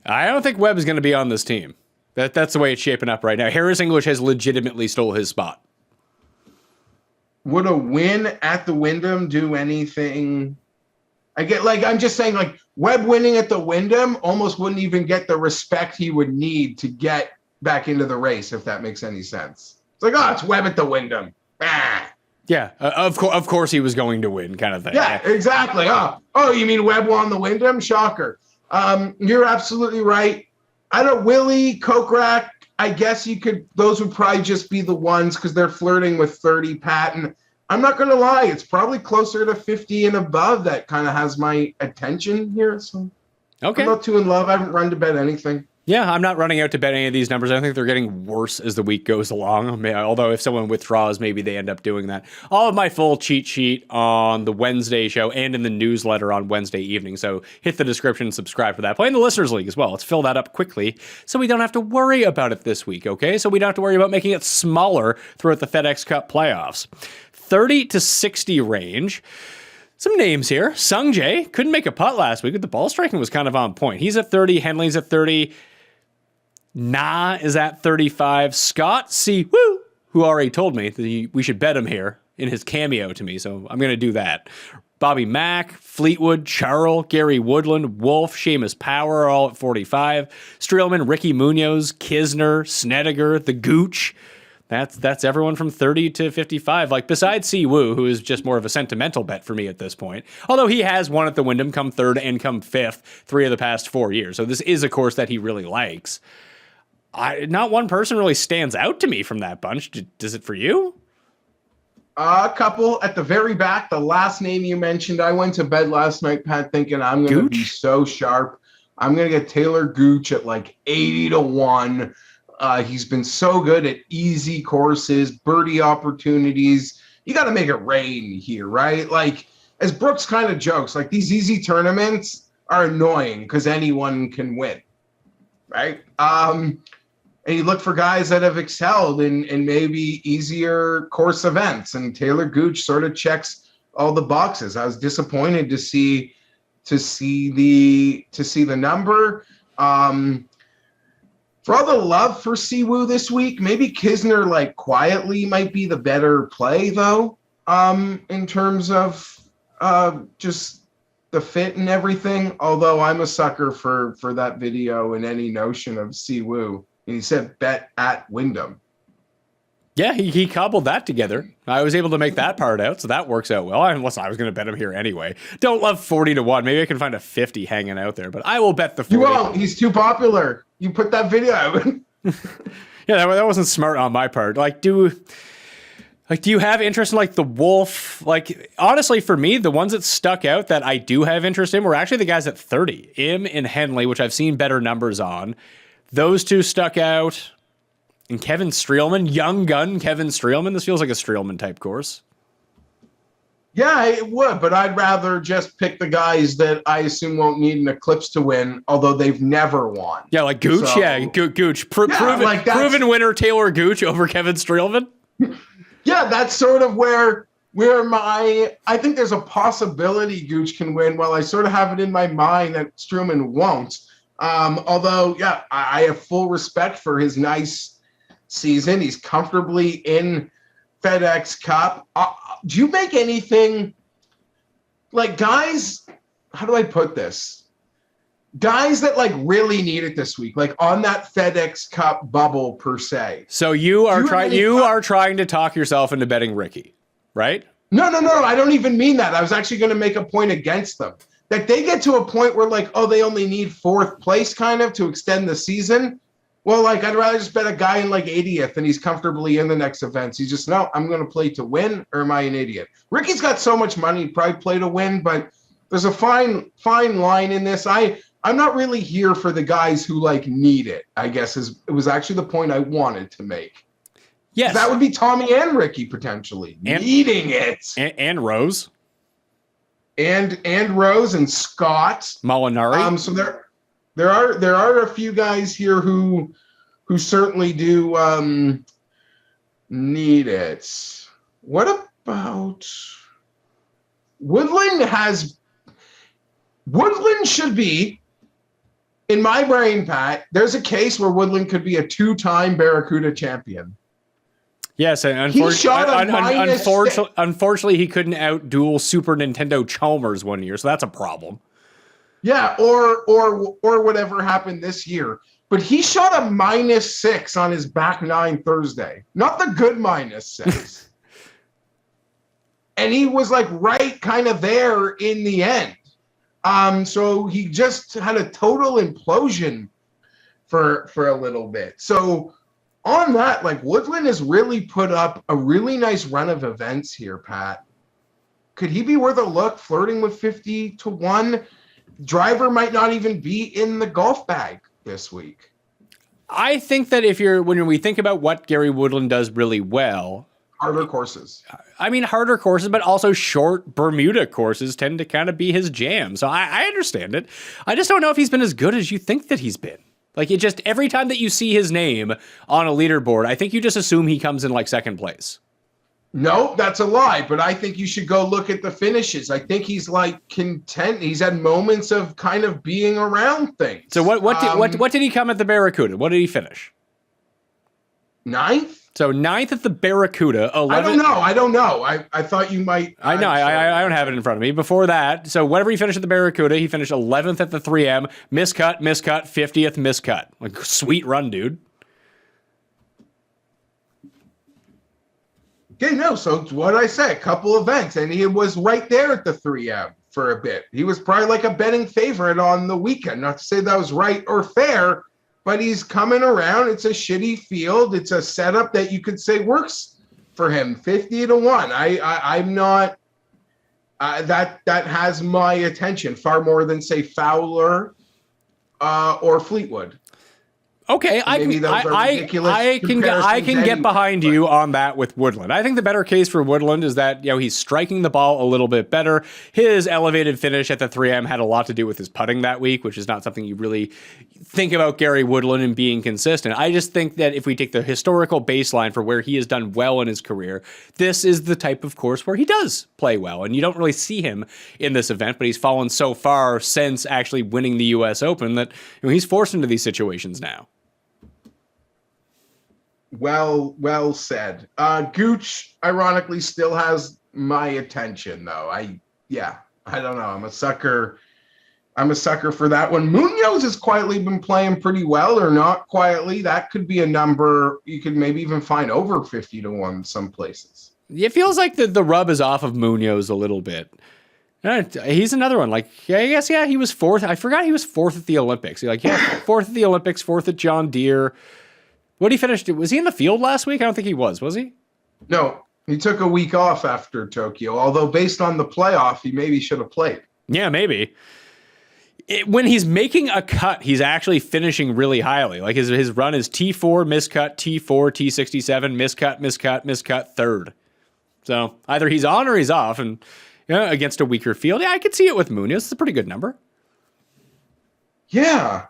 I don't think Webb is going to be on this team. That's the way it's shaping up right now. Harris English has legitimately stole his spot. Would a win at the Wyndham do anything? I'm just saying, like, Webb winning at the Wyndham almost wouldn't even get the respect he would need to get back into the race, if that makes any sense. It's like, oh, it's Webb at the Wyndham. Ah. Yeah, of course he was going to win, kind of thing. Yeah, exactly. Oh, you mean Webb won the Wyndham? Shocker. You're absolutely right. Willie, Kokrak, I guess those would probably just be the ones because they're flirting with 30, Pat. And I'm not going to lie, it's probably closer to 50 and above that kind of has my attention here. So okay. I'm not too in love. I haven't run to bet anything. Yeah, I'm not running out to bet any of these numbers. I think they're getting worse as the week goes along. Although if someone withdraws, maybe they end up doing that. All of my full cheat sheet on the Wednesday show and in the newsletter on Wednesday evening. So hit the description and subscribe for that. Play in the Listeners League as well. Let's fill that up quickly so we don't have to worry about it this week, okay? So we don't have to worry about making it smaller throughout the FedEx Cup playoffs. 30 to 60 range. Some names here. Sung Jae couldn't make a putt last week, but the ball striking was kind of on point. He's at 30. Henley's at 30. Nah is at 35. Scott C. Woo, who already told me that we should bet him here in his cameo to me, so I'm going to do that. Bobby Mack, Fleetwood, Charles, Gary Woodland, Wolf, Seamus Power, all at 45. Streelman, Ricky Munoz, Kisner, Snedeker, the Gooch. That's everyone from 30 to 55. Like, besides Si Woo, who is just more of a sentimental bet for me at this point. Although he has won at the Wyndham, come third and come fifth 3 of the past 4 years. So this is a course that he really likes. Not one person really stands out to me from that bunch. Does it for you? A couple at the very back. The last name you mentioned, I went to bed last night, Pat, thinking I'm going to be so sharp. I'm going to get Taylor Gooch at like 80-1. He's been so good at easy courses, birdie opportunities. You got to make it rain here, right? Like, as Brooks kind of jokes, like these easy tournaments are annoying because anyone can win, right? And you look for guys that have excelled in maybe easier course events, and Taylor Gooch sort of checks all the boxes. I was disappointed to see the number. For all the love for Siwoo this week, maybe Kisner like quietly might be the better play though, in terms of just the fit and everything. Although I'm a sucker for that video and any notion of Siwoo. And he said bet at Wyndham. Yeah, he cobbled that together. I was able to make that part out, so that works out well. Unless I was going to bet him here anyway. Don't love 40-1. Maybe I can find a 50 hanging out there, but I will bet the 40. You won't. He's too popular. You put that video out. Yeah, that wasn't smart on my part. Do you have interest in like the Wolf? Like, honestly, for me, the ones that stuck out that I do have interest in were actually the guys at 30. Im and Henley, which I've seen better numbers on. Those two stuck out. And Kevin Streelman, young gun Kevin Streelman. This feels like a Streelman type course. Yeah, it would, but I'd rather just pick the guys that I assume won't need an Eclipse to win, although they've never won. Yeah, like Gooch. So, yeah, Gooch. Proven winner Taylor Gooch over Kevin Streelman. Yeah, that's sort of where I think there's a possibility Gooch can win, while I sort of have it in my mind that Streelman won't. Although, yeah, I have full respect for his nice season. He's comfortably in FedEx Cup. Do you make anything like guys? How do I put this? Guys that like really need it this week, like on that FedEx Cup bubble per se. So you are trying to talk yourself into betting Ricky, right? No. I don't even mean that. I was actually going to make a point against them. That they get to a point where like, oh, they only need fourth place kind of to extend the season. Well, like, I'd rather just bet a guy in like 80th and he's comfortably in the next events. He's just, no, I'm going to play to win, or am I an idiot? Ricky's got so much money, he'd probably play to win, but there's a fine line in this. I'm not really here for the guys who like need it, I guess it was actually the point I wanted to make. Yes. That would be Tommy and Ricky potentially needing it. And Rose. And Rose and Scott. Molinari. So there are a few guys here who certainly do need it. What about Woodland? Woodland should be, in my brain, Pat, there's a case where Woodland could be a 2-time Barracuda champion. Yes, and unfortunately, he couldn't outduel Super Nintendo Chalmers one year, so that's a problem. Yeah, or whatever happened this year. But he shot a -6 on his back nine Thursday. Not the good -6. And he was like right kind of there in the end. So he just had a total implosion for a little bit. So on that, like Woodland has really put up a really nice run of events here, Pat. Could he be worth a look, flirting with 50-1? Driver might not even be in the golf bag this week. I think that when we think about what Gary Woodland does really well, harder courses. I mean, harder courses, but also short Bermuda courses tend to kind of be his jam. So I understand it. I just don't know if he's been as good as you think that he's been. Like, it just, every time that you see his name on a leaderboard, I think you just assume he comes in like second place. No, that's a lie, but I think you should go look at the finishes. I think he's like content. He's had moments of kind of being around things. So what did he come at the Barracuda? What did he finish? 9th? So 9th at the Barracuda. 11th. I don't know. I thought you might. I know. I don't have it in front of me. Before that, so whatever he finished at the Barracuda, he finished 11th at the 3M. Miscut, 50th, miscut. Like, sweet run, dude. Okay, no, so what did I say? A couple events, and he was right there at the 3M for a bit. He was probably like a betting favorite on the weekend. Not to say that was right or fair, but he's coming around. It's a shitty field. It's a setup that you could say works for him. 50-1. I'm not. That has my attention far more than say Fowler or Fleetwood. Okay, I can get behind you on that with Woodland. I think the better case for Woodland is that, you know, he's striking the ball a little bit better. His elevated finish at the 3M had a lot to do with his putting that week, which is not something you really think about Gary Woodland and being consistent. I just think that if we take the historical baseline for where he has done well in his career, this is the type of course where he does play well, and you don't really see him in this event, but he's fallen so far since actually winning the U.S. Open that, you know, he's forced into these situations now. Well said. Gooch, ironically, still has my attention, though. I don't know. I'm a sucker for that one. Munoz has quietly been playing pretty well, or not quietly. That could be a number you could maybe even find over 50-1 some places. It feels like the rub is off of Munoz a little bit. He's another one. Like, I guess, he was fourth. I forgot he was fourth at the Olympics. Fourth at the Olympics, fourth at John Deere. What he finished? Was he in the field last week? I don't think he was he? No, he took a week off after Tokyo, although based on the playoff, he maybe should have played. Yeah, maybe. When he's making a cut, he's actually finishing really highly. Like his run is T4, miscut, T4, T67, miscut, third. So either he's on or he's off, and against a weaker field. Yeah, I could see it with Munoz. It's a pretty good number. Yeah.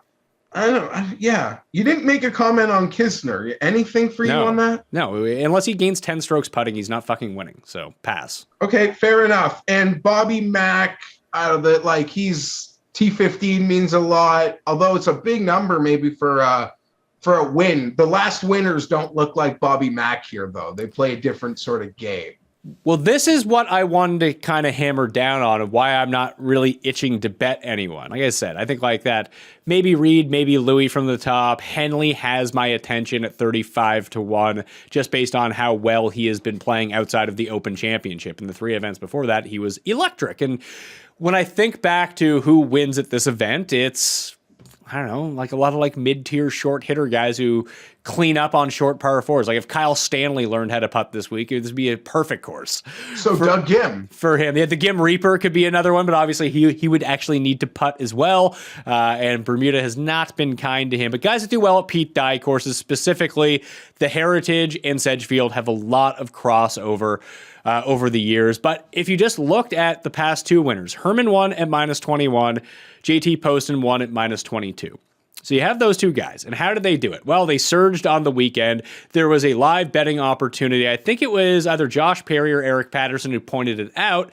You didn't make a comment on Kisner. Anything for you on that? No, unless he gains 10 strokes putting, he's not fucking winning. So pass. Okay, fair enough. And Bobby Mack, out of the, he's T15 means a lot, although it's a big number maybe for a win. The last winners don't look like Bobby Mack here, though. They play a different sort of game. Well, this is what I wanted to kind of hammer down on of why I'm not really itching to bet anyone. Like I said, I think like that, maybe Reed, maybe Louis from the top. Henley has my attention at 35-1, just based on how well he has been playing outside of the Open Championship. In the 3 events before that, he was electric. And when I think back to who wins at this event, it's, I don't know, like a lot of mid-tier short hitter guys who clean up on short par fours. Like if Kyle Stanley learned how to putt this week, it would be a perfect course. So Doug Gim. For him. The Gim Reaper could be another one, but obviously he would actually need to putt as well. And Bermuda has not been kind to him. But guys that do well at Pete Dye courses, specifically the Heritage and Sedgefield, have a lot of crossover over the years. But if you just looked at the past 2 winners, Herman won at -21, JT Poston won at -22. So you have those 2 guys. And how did they do it? Well, they surged on the weekend. There was a live betting opportunity. I think it was either Josh Perry or Eric Patterson who pointed it out,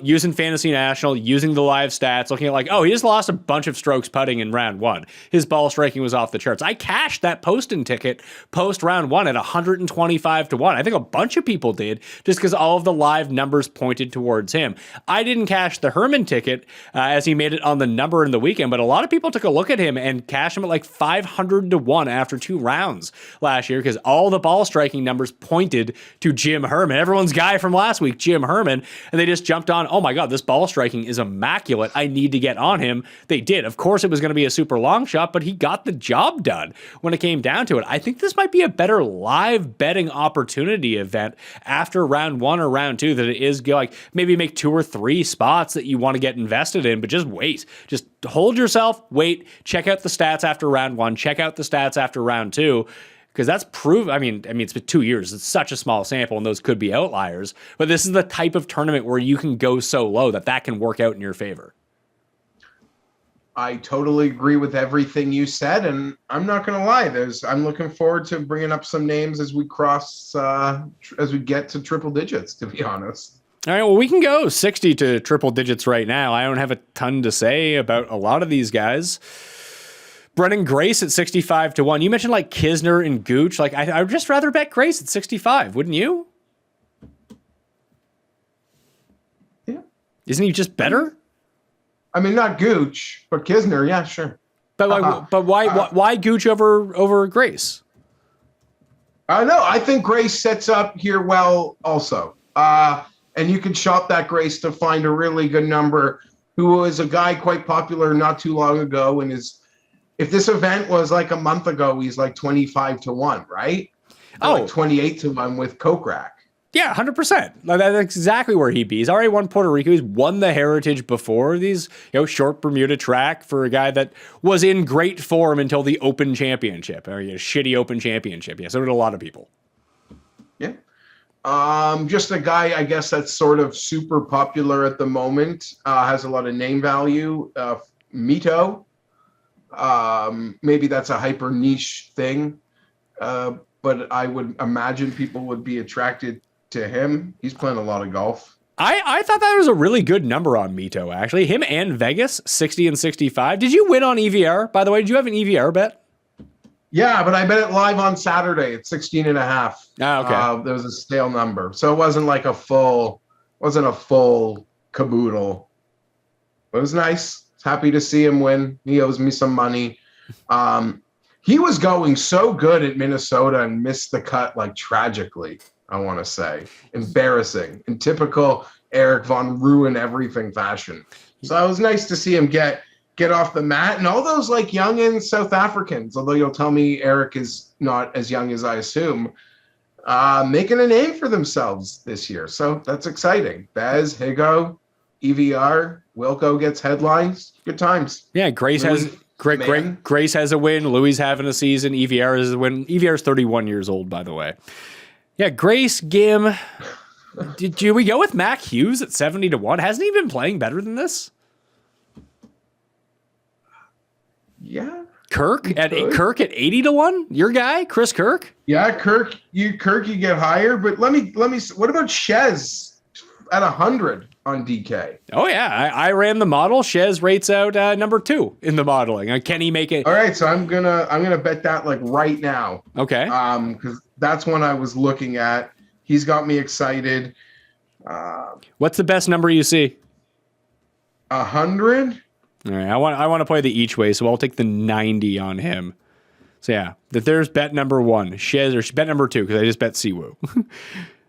using Fantasy National, using the live stats, looking at he just lost a bunch of strokes putting in round 1. His ball striking was off the charts. I cashed that Poston ticket post round 1 at 125-1. I think a bunch of people did, just because all of the live numbers pointed towards him. I didn't cash the Herman ticket as he made it on the number in the weekend, but a lot of people took a look at him and cashed him at 500-1 after 2 rounds last year, because all the ball striking numbers pointed to Jim Herman, everyone's guy from last week, Jim Herman, and they just jumped on, oh my God, this ball striking is immaculate. I need to get on him. They did. Of course, it was going to be a super long shot, but he got the job done when it came down to it. I think this might be a better live betting opportunity event after round 1 or round 2 than it is maybe make 2 or 3 spots that you want to get invested in, but just wait. Just hold yourself, wait, check out the stats after round 1, check out the stats after round 2, because that's proof. I mean, it's been 2 years. It's such a small sample, and those could be outliers. But this is the type of tournament where you can go so low that can work out in your favor. I totally agree with everything you said, and I'm not going to lie. I'm looking forward to bringing up some names as we as we get to triple digits, to be honest. All right, well, we can go 60 to triple digits right now. I don't have a ton to say about a lot of these guys. Brennan Grace at 65-1. You mentioned Kisner and Gooch. I would just rather bet Grace at 65, wouldn't you? Yeah. Isn't he just better? I mean, not Gooch, but Kisner. Yeah, sure. But why Gooch over Grace? No, I think Grace sets up here well also. And you can shop that Grace to find a really good number, who was a guy quite popular not too long ago. And if this event was a month ago, he's 25-1, right? 28-1 with Kokrak. Yeah, 100%. Like, that's exactly where he'd be. He's already won Puerto Rico. He's won the Heritage before. These, short Bermuda track for a guy that was in great form until the Open Championship, or a shitty Open Championship. Yeah, so did a lot of people. Yeah. Just a guy, I guess, that's sort of super popular at the moment, has a lot of name value. Mito. Maybe that's a hyper niche thing, but I would imagine people would be attracted to him. He's playing a lot of golf. I thought that was a really good number on Mito, actually. Him and Vegas, 60 and 65. Did you win on EVR, by the way? Did you have an EVR bet? Yeah, but I bet it live on Saturday at 16.5. Oh, okay. There was a stale number. So it wasn't like a full caboodle. It was nice. Happy to see him win. He owes me some money. He was going so good at Minnesota and missed the cut like tragically, I want to say. Embarrassing. In typical Eric Von Ruin everything fashion. So it was nice to see him get off the mat. And all those like young and South Africans, although you'll tell me Eric is not as young as I assume, making a name for themselves this year. So that's exciting. Bez, Higo, EVR, Wilco gets headlines. Good times. Yeah, Grace has Grace has a win. Louis having a season. EVR has a win. EVR is 31 years old, by the way. Yeah, Grace, Gim. Did we go with Mac Hughes at 70-1? Hasn't he been playing better than this? Yeah. Kirk at 80-1? Your guy, Chris Kirk? Yeah, Kirk, you get higher, but let me what about Shez at 100 on DK? Oh yeah, I ran the model. Shez rates out number 2 in the modeling. Can he make it? All right, so I'm gonna bet that like right now. Okay. Because that's one I was looking at. He's got me excited. What's the best number you see? 100. All right, I want to play the each way, so I'll take the 90 on him. So yeah, there's bet number 1, Shez, or bet number 2 because I just bet Siwoo.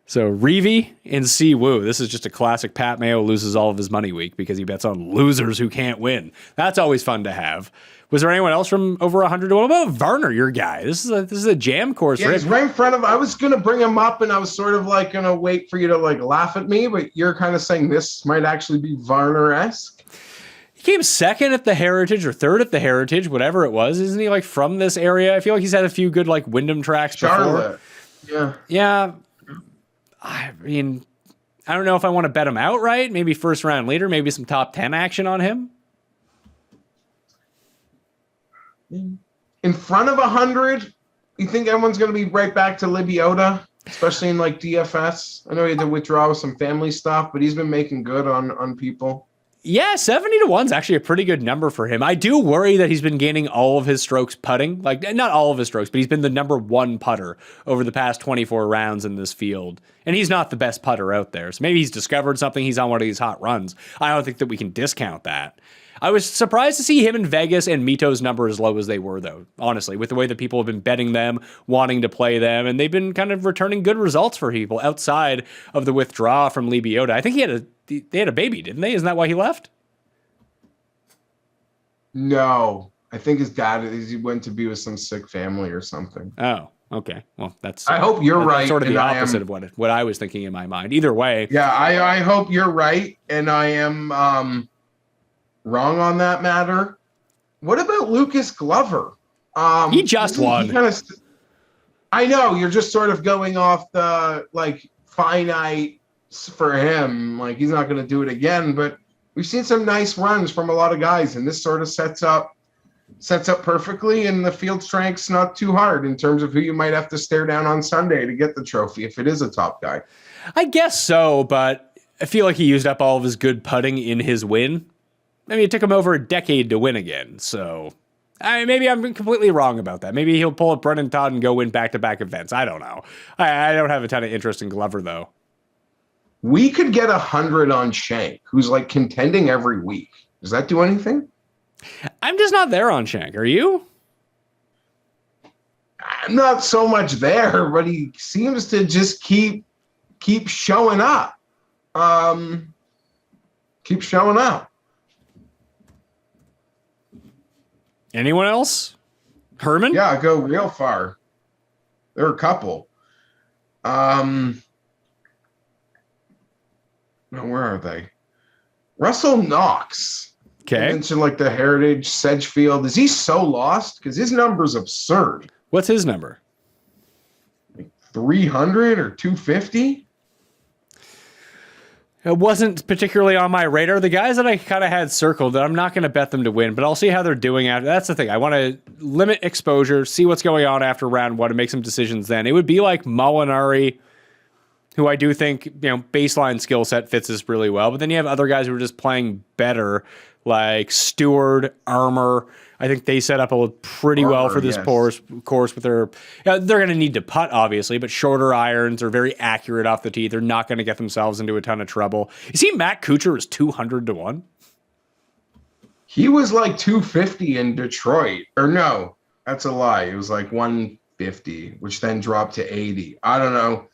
So Reeve and Siwoo. This is just a classic Pat Mayo loses all of his money week because he bets on losers who can't win. That's always fun to have. Was there anyone else from over 100? What about Varner, your guy? This is a jam course. Yeah, he's right in front of. I was gonna bring him up, and I was sort of like gonna wait for you to like laugh at me, but you're kind of saying this might actually be Varner-esque. He came second at the Heritage or third at the Heritage, whatever it was. Isn't he like from this area? I feel like he's had a few good like Wyndham tracks Charlotte. before. Yeah. Yeah. I mean, I don't know if I want to bet him outright. Maybe first round leader, maybe some top 10 action on him. In front of 100, you think everyone's going to be right back to Libiota, especially in like DFS? I know he had to withdraw with some family stuff, but he's been making good on people. Yeah, 70-1 is actually a pretty good number for him. I do worry that he's been gaining all of his strokes putting. Like, not all of his strokes, but he's been the number 1 putter over the past 24 rounds in this field. And he's not the best putter out there. So maybe he's discovered something. He's on one of these hot runs. I don't think that we can discount that. I was surprised to see him in Vegas and Mito's number as low as they were, though, honestly, with the way that people have been betting them, wanting to play them, and they've been kind of returning good results for people outside of the withdrawal from Libiota. I think they had a baby, didn't they? Isn't that why he left? No. I think his dad, he went to be with some sick family or something. Oh, okay. Well, I hope you're right. Sort of the opposite of what I was thinking in my mind. Either way. Yeah, I hope you're right, and I am wrong on that matter. What about Lucas Glover? He just won. I know, you're just sort of going off the like finite for him. Like he's not going to do it again, but we've seen some nice runs from a lot of guys, and this sort of sets up perfectly, and the field strength's not too hard in terms of who you might have to stare down on Sunday to get the trophy if it is a top guy. I guess so, but I feel like he used up all of his good putting in his win. I mean, it took him over a decade to win again, so maybe I'm completely wrong about that. Maybe he'll pull up Brennan Todd and go win back-to-back events. I don't know. I don't have a ton of interest in Glover, though. We could get 100 on Shank, who's like contending every week. Does that do anything? I'm just not there on Shank. Are you? I'm not so much there, but he seems to just keep showing up. Keep showing up. Anyone else? Herman? Yeah, go real far. There are a couple. No, where are they? Russell Knox. I Okay. mentioned like the Heritage, Sedgefield. Is he so lost? Because his number's absurd. What's his number? 300 or 250? It wasn't particularly on my radar. The guys that I kind of had circled, I'm not going to bet them to win, but I'll see how they're doing after. That's the thing. I want to limit exposure, see what's going on after round one, and make some decisions then. It would be like Molinari, who I do think, baseline skill set fits this really well. But then you have other guys who are just playing better, like Stewart, Armour. I think they set up pretty well for this course with their. They're going to need to putt, obviously, but shorter irons are very accurate off the tee. They're not going to get themselves into a ton of trouble. You see, Matt Kuchar is 200-1. He was like 250 in Detroit. Or no, that's a lie. It was like 150, which then dropped to 80. I don't know.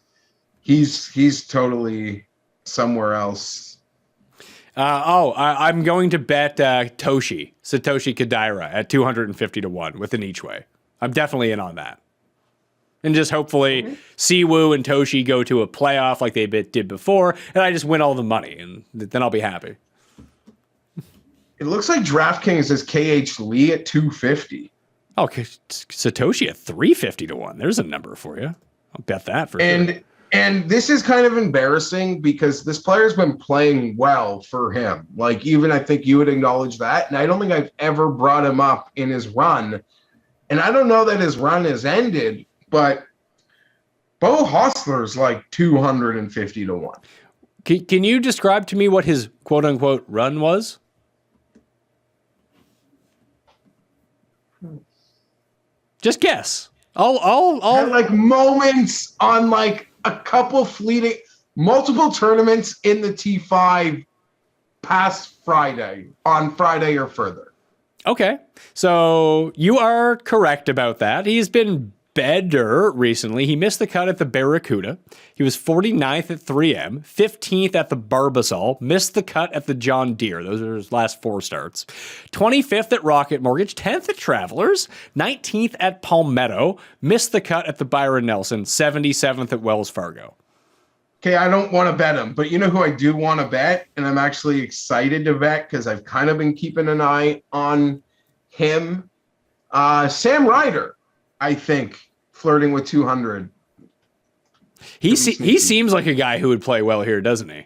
He's totally somewhere else. I'm going to bet Satoshi Kodaira at 250-1 with an each way. I'm definitely in on that. And just hopefully Siwoo and Toshi go to a playoff like they did before, and I just win all the money, and then I'll be happy. It looks like DraftKings is KH Lee at 250. Okay, Satoshi at 350-1. There's a number for you. I'll bet that for sure. And this is kind of embarrassing because this player's been playing well for him. Like, even I think you would acknowledge that. And I don't think I've ever brought him up in his run. And I don't know that his run has ended, but Bo Hostler's like 250-1. Can you describe to me what his quote-unquote run was? Just guess. I'll Had like moments on like a couple fleeting, multiple tournaments in the T5 past Friday, on Friday or further. Okay. So you are correct about that. He's been better recently. He missed the cut at the Barracuda. He was 49th at 3M, 15th at the Barbasol, missed the cut at the John Deere. Those are his last four starts. 25th at Rocket Mortgage, 10th at Travelers, 19th at Palmetto, missed the cut at the Byron Nelson, 77th at Wells Fargo. Okay, I don't want to bet him, but you know who I do want to bet, and I'm actually excited to bet because I've kind of been keeping an eye on him. Sam Ryder, I think, flirting with 200. He seems like a guy who would play well here, doesn't he?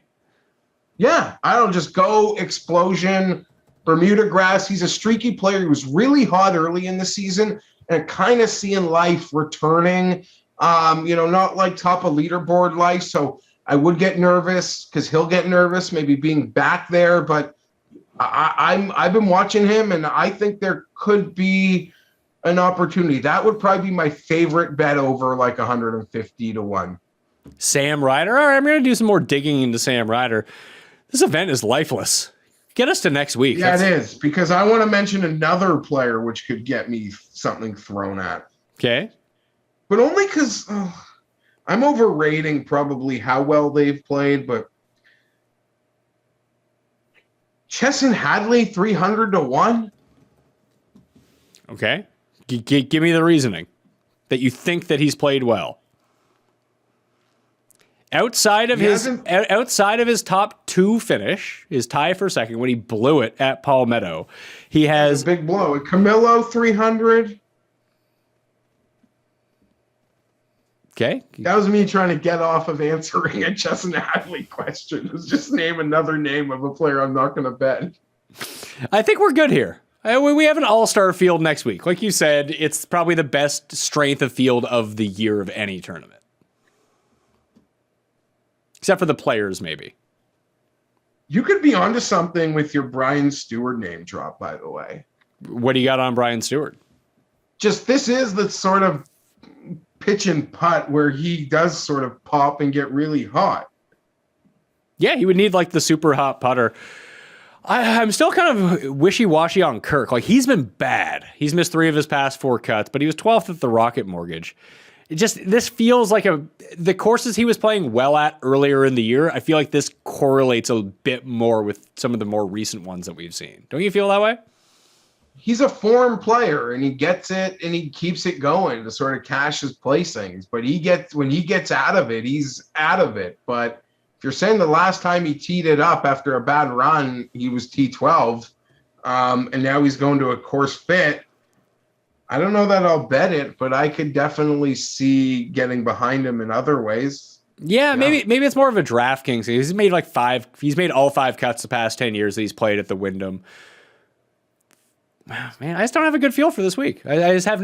Yeah, I don't just go explosion, Bermuda grass. He's a streaky player. He was really hot early in the season and kind of seeing life returning. Not like top of leaderboard life. So I would get nervous because he'll get nervous, maybe being back there. But I've been watching him, and I think there could be an opportunity. That would probably be my favorite bet over like 150-1. Sam Ryder. All right, I'm going to do some more digging into Sam Ryder. This event is lifeless. Get us to next week. Yeah, it is, because I want to mention another player which could get me something thrown at. Okay. But only because I'm overrating probably how well they've played, but Chesson Hadley 300-1. Okay. Give me the reasoning that you think that he's played well. Outside of his top two finish, his tie for second when he blew it at Palmetto, he has a big blow. Camilo 300. Okay. That was me trying to get off of answering a Chesson Hadley question. It was just name another name of a player I'm not going to bet. I think we're good here. We have an all-star field next week. Like you said, it's probably the best strength of field of the year of any tournament. Except for the players, maybe. You could be onto something with your Brian Stewart name drop, by the way. What do you got on Brian Stewart? Just this is the sort of pitch and putt where he does sort of pop and get really hot. Yeah, he would need like the super hot putter. I'm still kind of wishy-washy on Kirk. Like, he's been bad. He's missed 3 of his past 4 cuts, but he was 12th at the Rocket Mortgage. This feels like the courses he was playing well at earlier in the year. I feel like this correlates a bit more with some of the more recent ones that we've seen. Don't you feel that way? He's a form player, and he gets it, and he keeps it going to sort of cash his placings. But when he gets out of it, he's out of it. But If you're saying the last time he teed it up after a bad run, he was T12, and now he's going to a course fit, I don't know that I'll bet it, but I could definitely see getting behind him in other ways. Yeah, maybe it's more of a DraftKings. He's made all 5 cuts the past 10 years that he's played at the Wyndham. Man, I just don't have a good feel for this week. I just have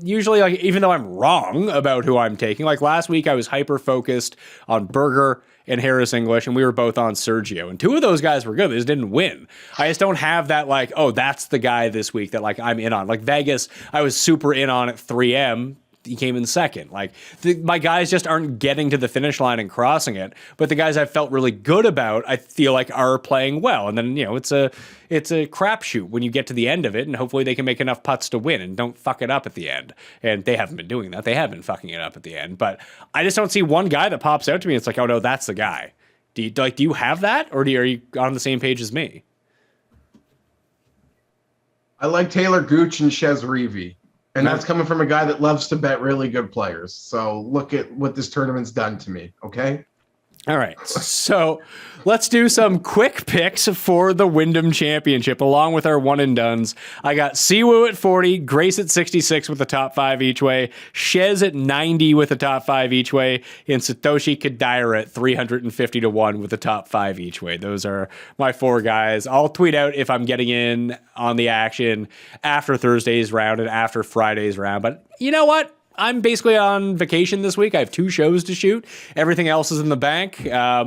usually, like, even though I'm wrong about who I'm taking, like last week I was hyper focused on Berger and Harris English, and we were both on Sergio. And 2 of those guys were good. They just didn't win. I just don't have that, like, oh, that's the guy this week that, like, I'm in on. Like Vegas, I was super in on at 3M. He came in second. Like, my guys just aren't getting to the finish line and crossing it. But the guys I felt really good about, I feel like are playing well. And then, it's a crapshoot when you get to the end of it, and hopefully they can make enough putts to win and don't fuck it up at the end. And they haven't been doing that. They have been fucking it up at the end. But I just don't see one guy that pops out to me. It's like, oh no, that's the guy. Do you have that, or are you on the same page as me? I like Taylor Gooch and Chez Reavie. And that's coming from a guy that loves to bet really good players. So look at what this tournament's done to me, okay? All right, so let's do some quick picks for the Wyndham Championship, along with our one and dones. I got Siwoo at 40, Grace at 66 with the top 5 each way, Chez at 90 with the top 5 each way, and Satoshi Kodaira at 350 to 1 with the top 5 each way. Those are my 4 guys. I'll tweet out if I'm getting in on the action after Thursday's round and after Friday's round. But you know what? I'm basically on vacation this week. I have 2 shows to shoot. Everything else is in the bank.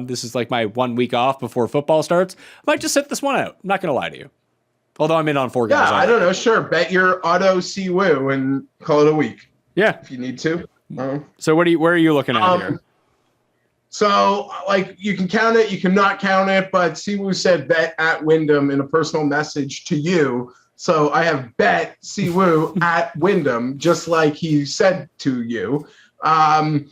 This is like my 1 week off before football starts. I might just sit this one out. I'm not going to lie to you. Although I'm in on 4 guys. Yeah, I don't know. Sure. Bet your auto Siwoo and call it a week. Yeah. If you need to. So where are you looking at here? So, like, you can count it, you cannot count it, but Siwoo said bet at Wyndham in a personal message to you. So I have bet Siwoo at Wyndham, just like he said to you. I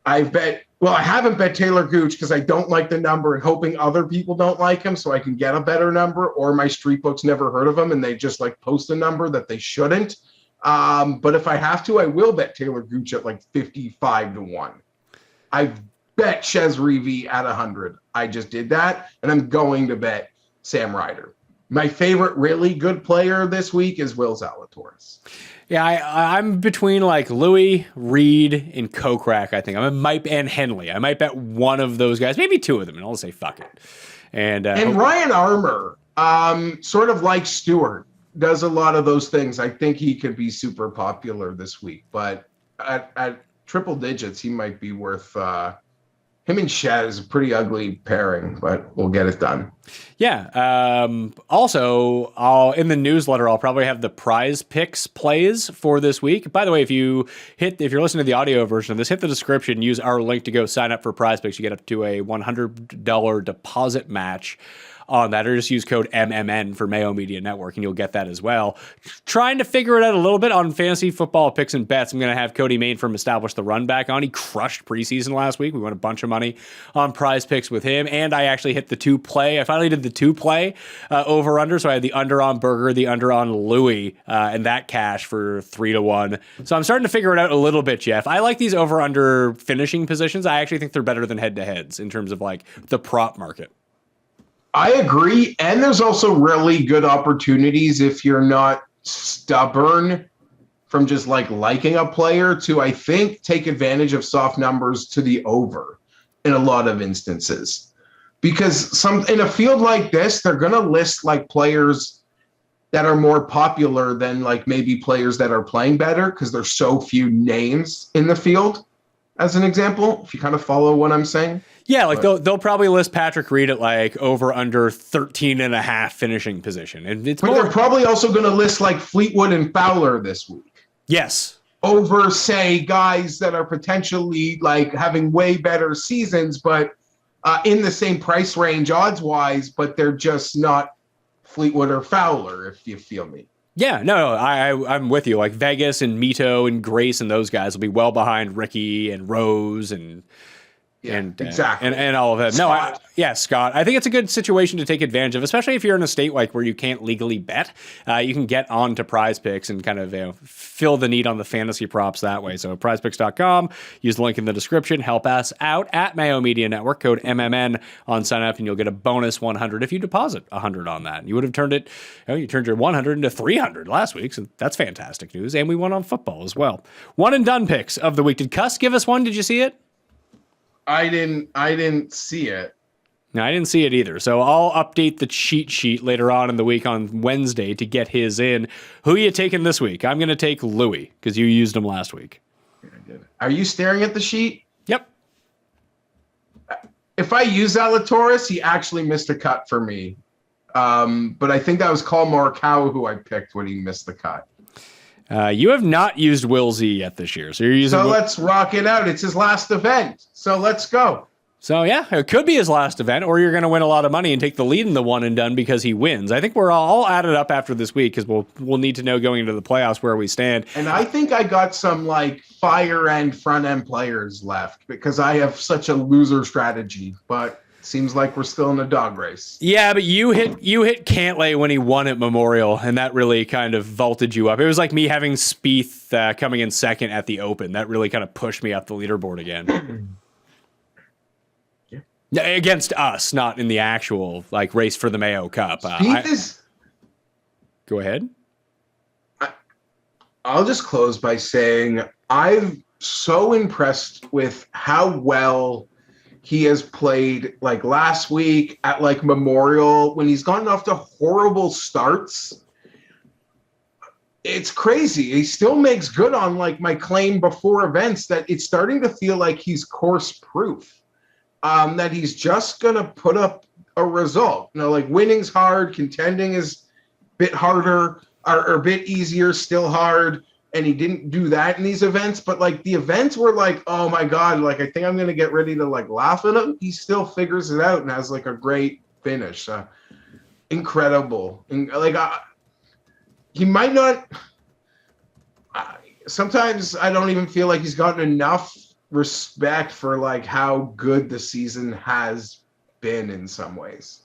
haven't bet Taylor Gooch because I don't like the number and hoping other people don't like him so I can get a better number, or my street books never heard of him and they just like post a number that they shouldn't. But if I have to, I will bet Taylor Gooch at like 55 to 1. I've bet Chez Reavie at 100. I just did that, and I'm going to bet Sam Ryder. My favorite really good player this week is Will Zalatoris. Yeah, I'm between like Louis, Reed, and Kokrak, I think. And Henley. I might bet one of those guys, maybe 2 of them, and I'll say fuck it. And Ryan Armour, sort of like Stewart, does a lot of those things. I think he could be super popular this week, but at triple digits, he might be worth him and Chez, a pretty ugly pairing, but we'll get it done. Yeah. Also, in the newsletter, I'll probably have the prize picks plays for this week. By the way, if you're listening to the audio version of this, hit the description, use our link to go sign up for prize picks. You get up to a $100 deposit match on that, or just use code MMN for Mayo Media Network, and you'll get that as well. Trying to figure it out a little bit on fantasy football picks and bets. I'm going to have Cody Main from Establish the Run back on. He crushed preseason last week. We won a bunch of money on prize picks with him, and I actually hit the 2-play. I finally did the 2-play over-under, so I had the under on Berger, the under on Louis, and that cash for 3 to 1. So I'm starting to figure it out a little bit, Jeff. I like these over-under finishing positions. I actually think they're better than head-to-heads in terms of like the prop market. I agree. And there's also really good opportunities if you're not stubborn from just like liking a player to, I think, take advantage of soft numbers to the over in a lot of instances. Because in a field like this, they're going to list like players that are more popular than like maybe players that are playing better because there's so few names in the field, as an example, if you kind of follow what I'm saying. Yeah, like they'll probably list Patrick Reed at like over under 13.5 finishing position. And they're probably also going to list like Fleetwood and Fowler this week. Yes. Over, say, guys that are potentially like having way better seasons, but in the same price range odds-wise, but they're just not Fleetwood or Fowler, if you feel me. Yeah, no, I'm with you. Like Vegas and Mito and Grace and those guys will be well behind Ricky and Rose and exactly. And all of that. Scott. Scott. I think it's a good situation to take advantage of, especially if you're in a state like where you can't legally bet. You can get on to Prize Picks and kind of fill the need on the fantasy props that way. So prizepicks.com, use the link in the description, help us out at Mayo Media Network, code MMN on sign up, and you'll get a bonus 100 if you deposit 100 on that. You would have turned it, you turned your 100 into 300 last week, so that's fantastic news. And we won on football as well. One and done picks of the week. Did Cuss give us one? Did you see it? I didn't see it. No, I didn't see it either. So I'll update the cheat sheet later on in the week on Wednesday to get his in. Who are you taking this week? I'm going to take Louis because you used him last week. Are you staring at the sheet? Yep. If I use Zalatoris, he actually missed a cut for me. But I think that was Cole Morikawa who I picked when he missed the cut. You have not used Will Z yet this year, so you're using. So let's rock it out. It's his last event, so let's go. So yeah, it could be his last event, or you're going to win a lot of money and take the lead in the one and done because he wins. I think we're all added up after this week because we'll need to know going into the playoffs where we stand. And I think I got some like fire end front end players left because I have such a loser strategy, but. Seems like we're still in a dog race. Yeah, but you hit Cantlay when he won at Memorial, and that really kind of vaulted you up. It was like me having Spieth coming in second at the Open. That really kind of pushed me up the leaderboard again. Yeah. Against us, not in the actual like race for the Mayo Cup. Go ahead. I'll just close by saying I'm so impressed with how well he has played like last week at like Memorial when he's gotten off to horrible starts. It's crazy. He still makes good on like my claim before events that it's starting to feel like he's course proof, that he's just going to put up a result. Like winning's hard, contending is a bit harder or a bit easier, still hard. And he didn't do that in these events, but like the events were like, oh my God, like I think I'm going to get ready to like laugh at him. He still figures it out and has like a great finish. Incredible. And like he might not, sometimes I don't even feel like he's gotten enough respect for like how good the season has been in some ways.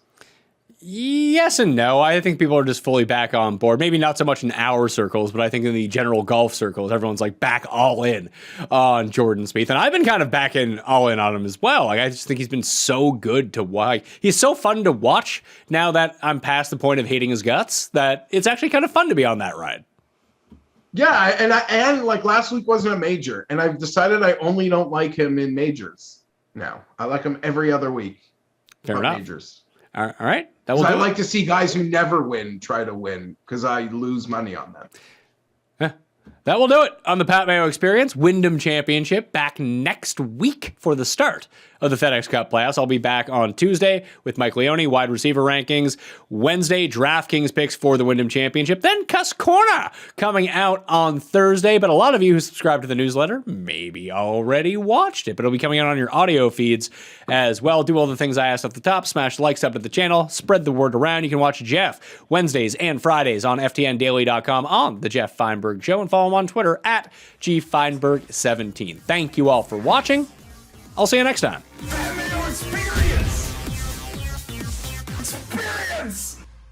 Yes and no. I think people are just fully back on board. Maybe not so much in our circles, but I think in the general golf circles, everyone's like back all in on Jordan Spieth. And I've been kind of back in all in on him as well. Like I just think he's been so good to watch. He's so fun to watch now that I'm past the point of hating his guts that it's actually kind of fun to be on that ride. Yeah, and like last week wasn't a major, and I've decided I only don't like him in majors now. I like him every other week. Fair enough. Majors. All right. I like to see guys who never win try to win because I lose money on them. That will do it on the Pat Mayo Experience. Wyndham Championship back next week for the start of the FedEx Cup playoffs. I'll be back on Tuesday with Mike Leone, wide receiver rankings. Wednesday, DraftKings picks for the Wyndham Championship. Then Cuss Corner coming out on Thursday. But a lot of you who subscribe to the newsletter maybe already watched it. But it'll be coming out on your audio feeds as well. Do all the things I asked at the top. Smash the like, sub to the channel. Spread the word around. You can watch Jeff Wednesdays and Fridays on FTNDaily.com on The Geoff Fienberg Show. And follow him on Twitter at GFienberg17. Thank you all for watching. I'll see you next time.